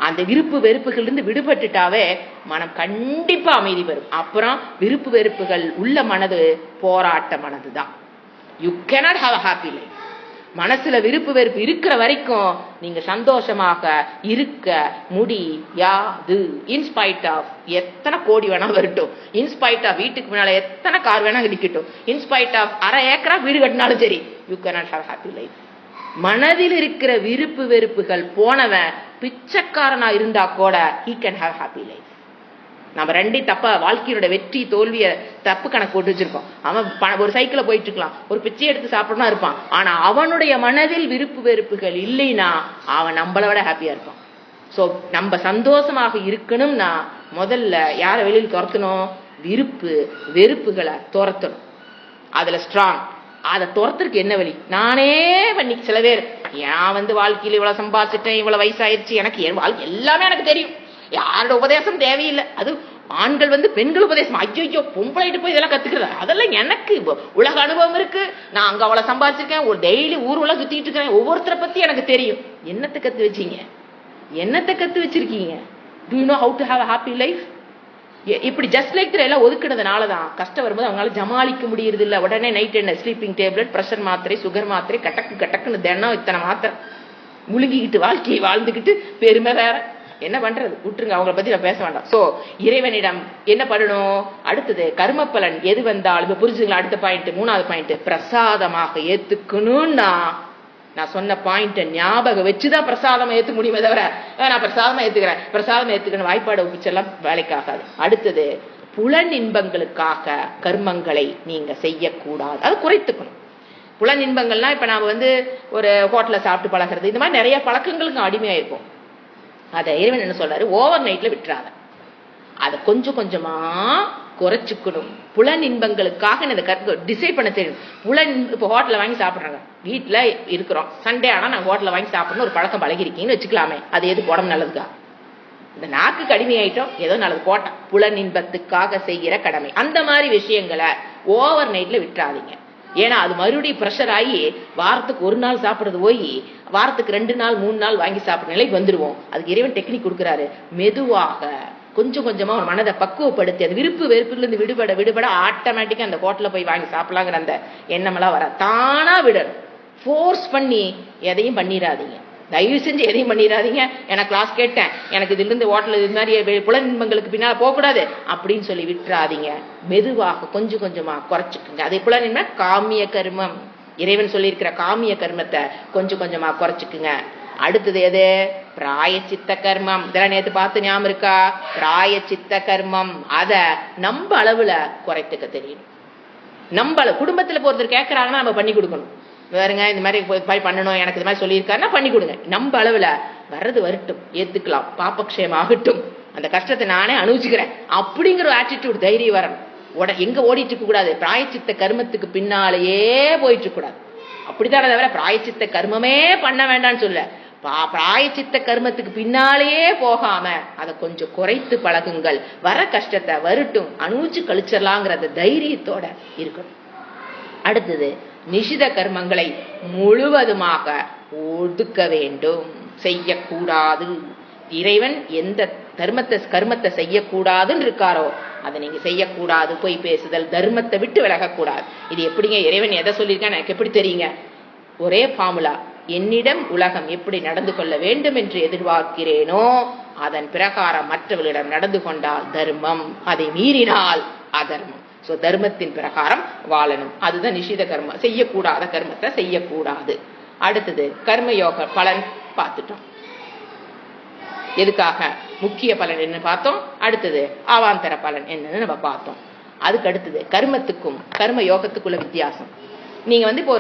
அந்த விருப்பு வெறுப்புகள் இருந்து விடுபட்டுட்டாவே மனம் கண்டிப்பா அமைதி பெறும். அப்புறம் விருப்பு வெறுப்புகள் உள்ள மனது போராட்ட மனதுதான். You cannot have a happy life. மனசுல விருப்பு வெறுப்பு இருக்கிற வரைக்கும் நீங்க சந்தோஷமாக இருக்க முடியாது. இன்ஸ்பைட் ஆஃப் எத்தனை கோடி வேணா வரட்டும், இன்ஸ்பைட் ஆஃப் வீட்டுக்கு முன்னால எத்தனை கார் வேணா கிடைக்கட்டும், இன்ஸ்பைட் ஆஃப் அரை ஏக்கரா வீடு கட்டினாலும் சரி, you cannot have happy life. மனதில் இருக்கிற விருப்பு வெறுப்புகள் போனவன் பிச்சைக்காரனா இருந்தா கூட he can have happy life. நம்ம ரெண்டையும் தப்பா வாழ்க்கையோட வெற்றி தோல்விய தப்பு கணக்கு போட்டு வச்சிருக்கோம். அவன் ஒரு சைக்கிள போயிட்டு இருக்கலாம், ஒரு பிச்சை எடுத்து சாப்பிடணும் இருப்பான், ஆனா அவனுடைய மனதில் விருப்பு வெறுப்புகள் இல்லைன்னா அவன் நம்மளை விட ஹாப்பியா இருப்பான். சோ நம்ம சந்தோஷமாக இருக்கணும்னா முதல்ல யார வெளியில் துரத்தணும், விருப்பு வெறுப்புகளை துரத்தணும். அதுல ஸ்ட்ராங். அதை துரத்துறதுக்கு என்ன வழி, நானே பண்ணி. சில பேர் ஏன் வந்து வாழ்க்கையில இவ்வளவு சம்பாதிச்சிட்டேன், இவ்வளவு வயசாயிருச்சு, எனக்கு என் வாழ்க்கை எல்லாமே எனக்கு தெரியும், யாரோட உபதேசம் தேவையில்லை. அது ஆண்கள் வந்து பெண்கள் உபதேசம், ஐயோ பொம்பளைட்டு போய் இதெல்லாம் கத்துக்கிறது, அதெல்லாம் எனக்கு உலக அனுபவம் இருக்கு, நான் அங்க அவ்வளவு சம்பாதிச்சிருக்கேன், ஒரு டெய்லி ஊர் உலக சுத்திட்டு இருக்கிறேன், ஒவ்வொருத்தரை பத்தி எனக்கு தெரியும். என்னத்தை கத்து வச்சீங்க, என்னத்தை கத்து வச்சிருக்கீங்க? Do you know how to have a happy life? இப்படி ஜஸ்ட் லைக் எல்லாம் ஒதுக்கினதுனாலதான் கஷ்டம் வரும்போது அவங்களால ஜமாளிக்க முடியறது இல்ல. உடனே நைட் என்ன ஸ்லீப்பிங் டேப்லெட், பிரஷர் மாத்திரை, சுகர் மாத்திரை, கட்டக்குன்னு தினம் இத்தனை மாத்திரை முழுங்கிக்கிட்டு வாழ்க்கையை வாழ்ந்துக்கிட்டு பெருமை வேற. என்ன பண்றது, விட்டுருங்க, அவங்களை பத்தி நான் பேச வேண்டாம். சோ இறைவனிடம் என்ன பண்ணணும், அடுத்தது கர்ம பலன் எது வந்தாலும் இப்ப புரிஞ்சுங்களா. அடுத்த பாயிண்ட், மூணாவது பாயிண்ட், பிரசாதமாக ஏத்துக்கணும்னா நான் சொன்ன பாயிண்ட் ஞாபகம் வச்சுதான் பிரசாதம் ஏத்துக்க முடியுமே தவிர நான் பிரசாதமா ஏத்துக்கிறேன் பிரசாதம் ஏத்துக்கணும் வாய்ப்பாடு ஒப்பிச்செல்லாம் வேலைக்காகாது. அடுத்தது புலன் இன்பங்களுக்காக கர்மங்களை நீங்க செய்யக்கூடாது, அதை குறைத்துக்கணும். புலன் இன்பங்கள்னா இப்ப நாம வந்து ஒரு ஹோட்டல்ல சாப்பிட்டு பழகிறது, இந்த மாதிரி நிறைய பழக்கங்களுக்கு அடிமையாயிருப்போம். அதை இறைவன் என்ன சொல்றாரு, ஓவர் நைட்ல விட்டுறாத, அதை கொஞ்சம் கொஞ்சமா குறைச்சுக்கணும். புலன் இன்பங்களுக்காக இந்த டிசைட் பண்ண தெரியும். புலன் இப்போ ஹோட்டல்ல வாங்கி சாப்பிடுறாங்க, வீட்டுல இருக்கிறோம், சண்டே ஆனா நான் ஹோட்டல்ல வாங்கி சாப்பிடணும் ஒரு பழக்கம் பழகிருக்கீங்கன்னு வச்சுக்கலாமே, அது எது உடம்பு நல்லதுக்கா? இந்த நாக்கு கடுமையாயிட்டோம், ஏதோ நல்லது போட்டேன். புலன் இன்பத்துக்காக செய்கிற கடமை, அந்த மாதிரி விஷயங்களை ஓவர் நைட்ல விட்டுறாதீங்க. ஏன்னா அது மறுபடியும் ப்ரெஷர் ஆகி வாரத்துக்கு ஒரு நாள் சாப்பிடுறது போய் வாரத்துக்கு 2 நாள் 3 நாள் வாங்கி சாப்பிடுற நிலைக்கு வந்துருவோம். அதுக்கு இறைவன் டெக்னிக் கொடுக்குறாரு, மெதுவாக கொஞ்சம் கொஞ்சமா ஒரு மனதை பக்குவப்படுத்தி அது விருப்பு வெறுப்புல இருந்து விடுபட ஆட்டோமேட்டிக்கா அந்த ஹோட்டல்ல போய் வாங்கி சாப்பிடலாங்கிற அந்த எண்ணமெல்லாம் வர தானா விடணும். ஃபோர்ஸ் பண்ணி எதையும் பண்ணிடாதீங்க, தயவு செஞ்சு எதையும் பண்ணிடாதீங்க. எனக்கு கிளாஸ் கேட்டேன், எனக்கு இதுல இருந்து ஹோட்டல் இது மாதிரி புலன் இன்பங்களுக்கு பின்னால போகக்கூடாது அப்படின்னு சொல்லி விட்டுறாதீங்க. மெதுவாக கொஞ்சம் கொஞ்சமா குறைச்சுக்குங்க. அதே புலன் இன்பம் காமிய கர்மம், இறைவன் சொல்லியிருக்கிற காமிய கர்மத்தை கொஞ்சம் கொஞ்சமா குறைச்சுக்குங்க. அடுத்தது எது, பிராயச்சித்த கர்மம். இதெல்லாம் நேத்து பார்த்து ஞாபகம் இருக்கா? பிராயச்சித்த கர்மம், அத நம்ம அளவுல குறைத்துக்க தெரியும். நம்ம குடும்பத்துல ஒருத்தர் கேட்கறாங்கன்னா நம்ம பண்ணி கொடுக்கணும். வேறுங்க இந்த மாதிரி பண்ணணும், எனக்கு இது மாதிரி சொல்லியிருக்காருன்னா பண்ணி கொடுங்க. நம்ம அளவுல வர்றது வரட்டும், ஏத்துக்கலாம், பாப்பக்ஷேம் ஆகட்டும், அந்த கஷ்டத்தை நானே அனுபவிச்சுக்கிறேன் அப்படிங்கிற ஆட்டிடியூட் தைரியம் வரணும். எங்க ஓடிட்டு இருக்க கூடாது, பிராயச்சித்த கர்மத்துக்கு பின்னாலேயே போயிட்டு இருக்க கூடாது. அப்படித்தான தவிர பிராயச்சித்த கர்மமே பண்ண வேண்டாம்னு சொல்ல, பிராயச்சித்த கர்மத்துக்கு பின்னாலேயே போகாம அதை கொஞ்சம் குறைத்து பழகுங்கள். வர கஷ்டத்தை வரட்டும், அனுபவிச்சு கழிச்சிடலாங்கிற தைரியத்தோட இருக்கணும். அடுத்தது நிஷித கர்மங்களை முழுவதுமாக ஒதுக்க வேண்டும், செய்யக்கூடாது. இறைவன் எந்த கர்மத்தை செய்யக்கூடாதுன்னு இருக்காரோ அதை நீங்க செய்யக்கூடாது. பொய் பேசுதல், தர்மத்தை விட்டு விலகக்கூடாது. இது எப்படிங்க, இறைவன் எதை சொல்லியிருக்கான்னு எனக்கு எப்படி தெரியுங்க? ஒரே ஃபார்முலா, என்னிடம் உலகம் எப்படி நடந்து கொள்ள வேண்டும் என்று எதிர்பார்க்கிறேனோ அதன் பிரகாரம் மற்றவர்களிடம் நடந்து கொண்டால் தர்மம், அதை மீறினால் அதர்மம். சோ தர்மத்தின் பிரகாரம் வாழணும். அதுதான் நிஷித கர்மம். செய்யக்கூடாத கர்மத்தை செய்யக்கூடாது. அடுத்தது கர்மயோக பலன் பார்த்துட்டோம். எதுக்காக முக்கிய பலன் என்ன பார்த்தோம். அடுத்தது அவாந்தர பலன் என்னன்னு நம்ம பார்த்தோம். அதுக்கு அடுத்தது கர்மத்துக்கும் கர்ம யோகத்துக்குள்ள வித்தியாசம். நீங்க இப்போ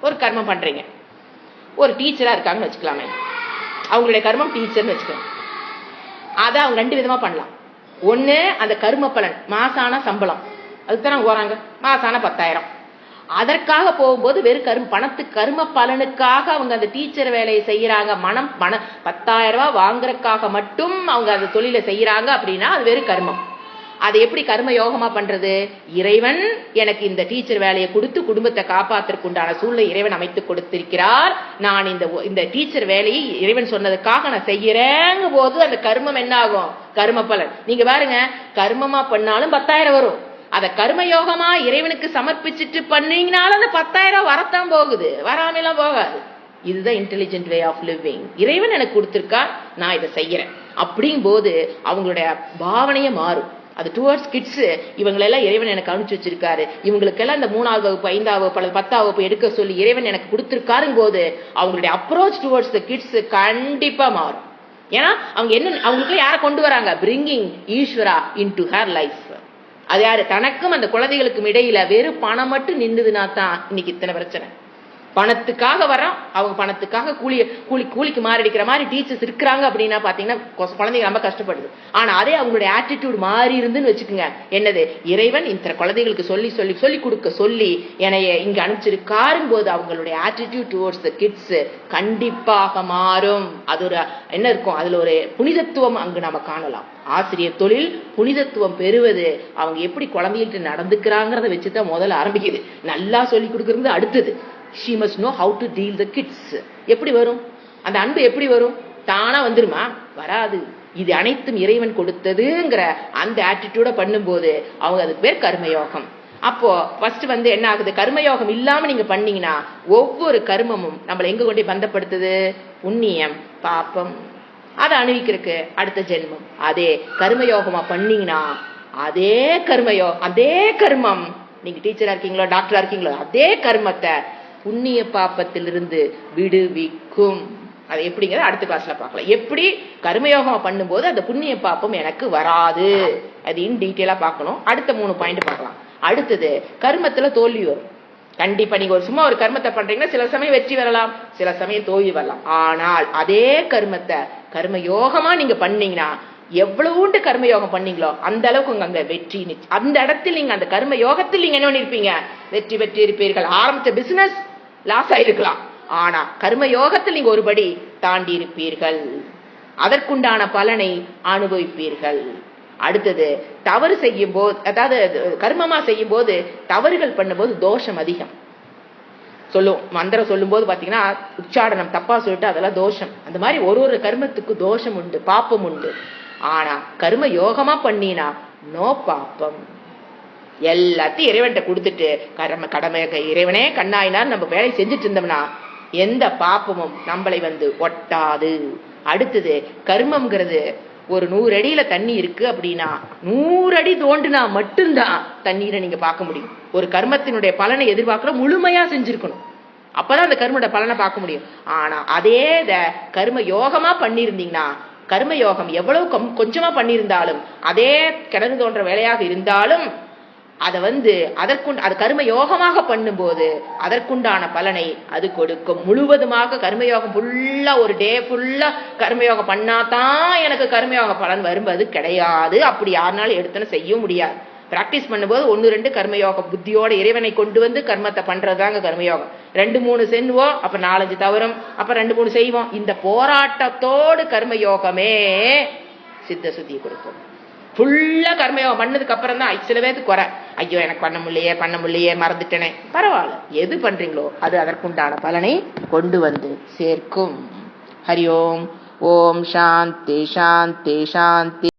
ஒரு கர்மம் பண்றீங்க. ஒரு டீச்சரா இருக்காங்கன்னு வச்சுக்கலாமே, அவங்களுடைய கர்மம் டீச்சர்னு வச்சுக்கலாம். அதை அவங்க 2 விதமா பண்ணலாம். ஒண்ணு, அந்த கர்ம பலன் மாசான சம்பளம், அதுக்குதான் போறாங்க, மாசான 10,000. அதற்காக போகும்போது வெறும் கர்ம பலனுக்காக அவங்க அந்த டீச்சர் வேலையை செய்யறாங்க. 10,000 ரூபாய் வாங்குறதுக்காக மட்டும் அவங்க அந்த தொழிலை செய்யறாங்க அப்படின்னா அது வெறும் கர்மம். அதை எப்படி கர்ம யோகமா பண்றது? இறைவன் எனக்கு இந்த டீச்சர் வேலையை கொடுத்து குடும்பத்தை காப்பாற்றுறதுக்கு உண்டான சூழ்நிலை இறைவன் அமைத்து கொடுத்திருக்கிறார். நான் இந்த டீச்சர் வேலையை இறைவன் சொன்னதுக்காக நான் செய்யறேங்க போது அந்த கர்மம் என்ன ஆகும்? கர்ம பலன். நீங்க பாருங்க, கர்மமா பண்ணாலும் 10,000 வரும். அத கர்மயோகமா இறைவனுக்கு சமர்ப்பிச்சுட்டு பண்ணீங்கனாலும் அந்த 10,000 வரத்தான் போகுது, வராமலாம் போகாது. இதுதான் இன்டெலிஜென்ட் வே ஆஃப் லிவிங். இறைவன் எனக்கு கொடுத்திருக்கா, நான் இதை செய்யறேன் அப்படிங்கும் போது அவங்களுடைய பாவனையே மாறும். அது டுவர்ட்ஸ் கிட்ஸ். இவங்களெல்லாம் இறைவன் எனக்கு அனுப்பிச்சு வச்சிருக்காரு, இவங்களுக்கெல்லாம் இந்த 3ஆவது வகுப்பு 5ஆவது வகுப்பு அல்லது 10ஆவது வகுப்பு எடுக்க சொல்லி இறைவன் எனக்கு கொடுத்திருக்காருங்க போது அவங்களுடைய அப்ரோச் டுவர்ட்ஸ் த கிட்ஸ் கண்டிப்பா மாறும். ஏன்னா அவங்க அவங்களுக்கு யாரை கொண்டு வராங்க? பிரிங்கிங் ஈஸ்வரா இன்டு ஹர் லைஃப். அது யாரு? தனக்கும் அந்த குழந்தைகளுக்கும் இடையில வெறும் பணம் மட்டும் நின்றுதுன்னா தான் இன்னைக்கு இத்தனை பிரச்சனை. பணத்துக்காக வரோம், அவங்க பணத்துக்காக கூலிக்கு மாறிடிக்கிற மாதிரி டீச்சர்ஸ் இருக்கிறாங்க அப்படின்னா பாத்தீங்கன்னா குழந்தைங்க ரொம்ப கஷ்டப்படுது. ஆனா அதே அவங்களுடைய ஆட்டிடியூட் மாறி இருந்துன்னு வச்சுக்கோங்க, என்னது, இறைவன் இந்த குழந்தைகளுக்கு சொல்லி சொல்லி சொல்லி கொடுக்க சொல்லி என்னைய இங்க அனுப்பிச்சிருக்காரும் போது அவங்களுடைய ஆட்டிடியூட் டுவர்ட்ஸ் த கிட்ஸ் கண்டிப்பாக மாறும். அது ஒரு என்ன இருக்கும், அதுல ஒரு புனிதத்துவம் அங்கு நம்ம காணலாம். ஆசிரியர் தொழில் புனிதத்துவம் பெறுவது அவங்க எப்படி குழந்தைகிட்ட நடந்துக்கிறாங்கிறத வச்சுதான் முதல்ல ஆரம்பிக்குது. நல்லா சொல்லி கொடுக்கறது அடுத்தது. She must know how to deal the kids. எப்படி வரும் அந்த அன்பு? எப்படி வரும்? தானா வந்துருமா? வராது. இது அனைத்தும் இறைவன் கொடுத்ததுங்கிற அந்த ஆட்டிடியூட பண்ணும்போது அவங்க அதுக்கு பேர் கர்மயோகம். அப்போ ஃபர்ஸ்ட் என்ன ஆகுது? கர்மயோகம் இல்லாம நீங்க பண்ணீங்கன்னா ஒவ்வொரு கர்மமும் நம்மளை எங்க கொண்டு பந்தப்படுத்துது? புண்ணியம் பாப்பம், அதை அணிவிக்கிறதுக்கு அடுத்த ஜென்மம். அதே கர்மயோகமா பண்ணீங்கன்னா அதே கர்மம், நீங்க டீச்சரா இருக்கீங்களோ டாக்டரா இருக்கீங்களோ, அதே கர்மத்தை புண்ணிய பாப்பத்திலிருந்து விடுவிக்கும். அதை எப்படிங்கிறத அடுத்த கிளாஸ்ல பார்க்கலாம். எப்படி கர்மயோகம் பண்ணும்போது அந்த புண்ணிய பாப்பம் எனக்கு வராது, அது இன் டீட்டெயிலா பார்க்கணும். அடுத்த 3 பாயிண்ட் பார்க்கலாம். அடுத்தது, கர்மத்துல தோல்வி வரும். கண்டிப்பா நீங்க சும்மா ஒரு கர்மத்தை பண்றீங்கன்னா சில சமயம் வெற்றி வரலாம், சில சமயம் தோல்வி வரலாம். ஆனால் அதே கர்மத்தை கர்மயோகமா நீங்க பண்ணீங்கன்னா எவ்வளவுண்டு கர்மயோகம் பண்ணீங்களோ அந்த அளவுக்கு அங்க வெற்றி. அந்த இடத்தில் நீங்க அந்த கர்ம யோகத்தில் நீங்க என்ன பண்ணிருப்பீங்க? வெற்றி பெற்று இருப்பீர்கள். ஆரம்பிச்ச பிசினஸ் லாஸ் ஆயிருக்கலாம், ஆனா கர்ம யோகத்தில் நீங்க ஒருபடி தாண்டி இருப்பீர்கள், அதற்குண்டான பலனை அனுபவிப்பீர்கள். அடுத்தது, தவறு செய்யும் போது, அதாவது கர்மமா செய்யும் போது தவறுகள் பண்ணும்போது தோஷம் அதிகம். மந்திரம் சொல்லும் போது பாத்தீங்கன்னா உச்சாடனம் தப்பா சொல்லிட்டு அதெல்லாம் தோஷம். அந்த மாதிரி ஒரு கர்மத்துக்கு தோஷம் உண்டு, பாப்பம் உண்டு. ஆனா கர்ம யோகமா பண்ணினா நோ பாப்பம். எல்லாத்தையும் இறைவன்கிட்ட கொடுத்துட்டு கடமை இறைவனே கண்ணாயினார் நம்ம வேலை செஞ்சுட்டு இருந்தோம்னா எந்த பாப்பமும் நம்மளை ஒட்டாது. அடுத்தது, கர்மம்ங்கிறது ஒரு 100 அடியில தண்ணி இருக்கு அப்படின்னா 100 அடி தோண்டுனா மட்டும்தான் தண்ணீரை நீங்க பார்க்க முடியும். ஒரு கர்மத்தினுடைய பலனை எதிர்பார்க்கிற முழுமையா செஞ்சிருக்கணும், அப்பதான் அந்த கர்மோட பலனை பார்க்க முடியும். ஆனா அதே கர்ம யோகமா பண்ணிருந்தீங்கன்னா, கர்மயோகம் எவ்வளவு கொஞ்சமா பண்ணியிருந்தாலும், அதே கிணறு தோன்ற வேலையாக இருந்தாலும் அதை அது கர்ம யோகமாக பண்ணும்போது அதற்குண்டான பலனை அது கொடுக்கும். முழுவதுமாக கர்மயோகம் ஃபுல்லா ஒரு டே ஃபுல்லா கர்மயோகம் பண்ணாதான் எனக்கு கர்மயோக பலன் வரும்போது கிடையாது. அப்படி யாருனாலும் எடுத்துன்னு செய்ய முடியாது. பிராக்டிஸ் பண்ணும்போது 1-2 கர்மயோக புத்தியோட இறைவனை கொண்டு கர்மத்தை பண்றதுதாங்க கர்மயோகம். 2-3 செல்வோம், அப்ப 4-5 தவறும், அப்ப 2-3 செய்வோம். இந்த போராட்டத்தோடு கர்மயோகமே சித்த சுத்தியை கொடுக்கும். ஃபுல்லா கர்மயோகம் பண்ணதுக்கு அப்புறம் தான் சில பேருக்கு குறை, ஐயோ எனக்கு பண்ண முடியலையே மறந்துட்டேனே. பரவாயில்ல, எது பண்றீங்களோ அது அதற்குண்டான பலனை கொண்டு சேர்க்கும். ஹரி ஓம். ஓம் சாந்தி சாந்தி சாந்தி.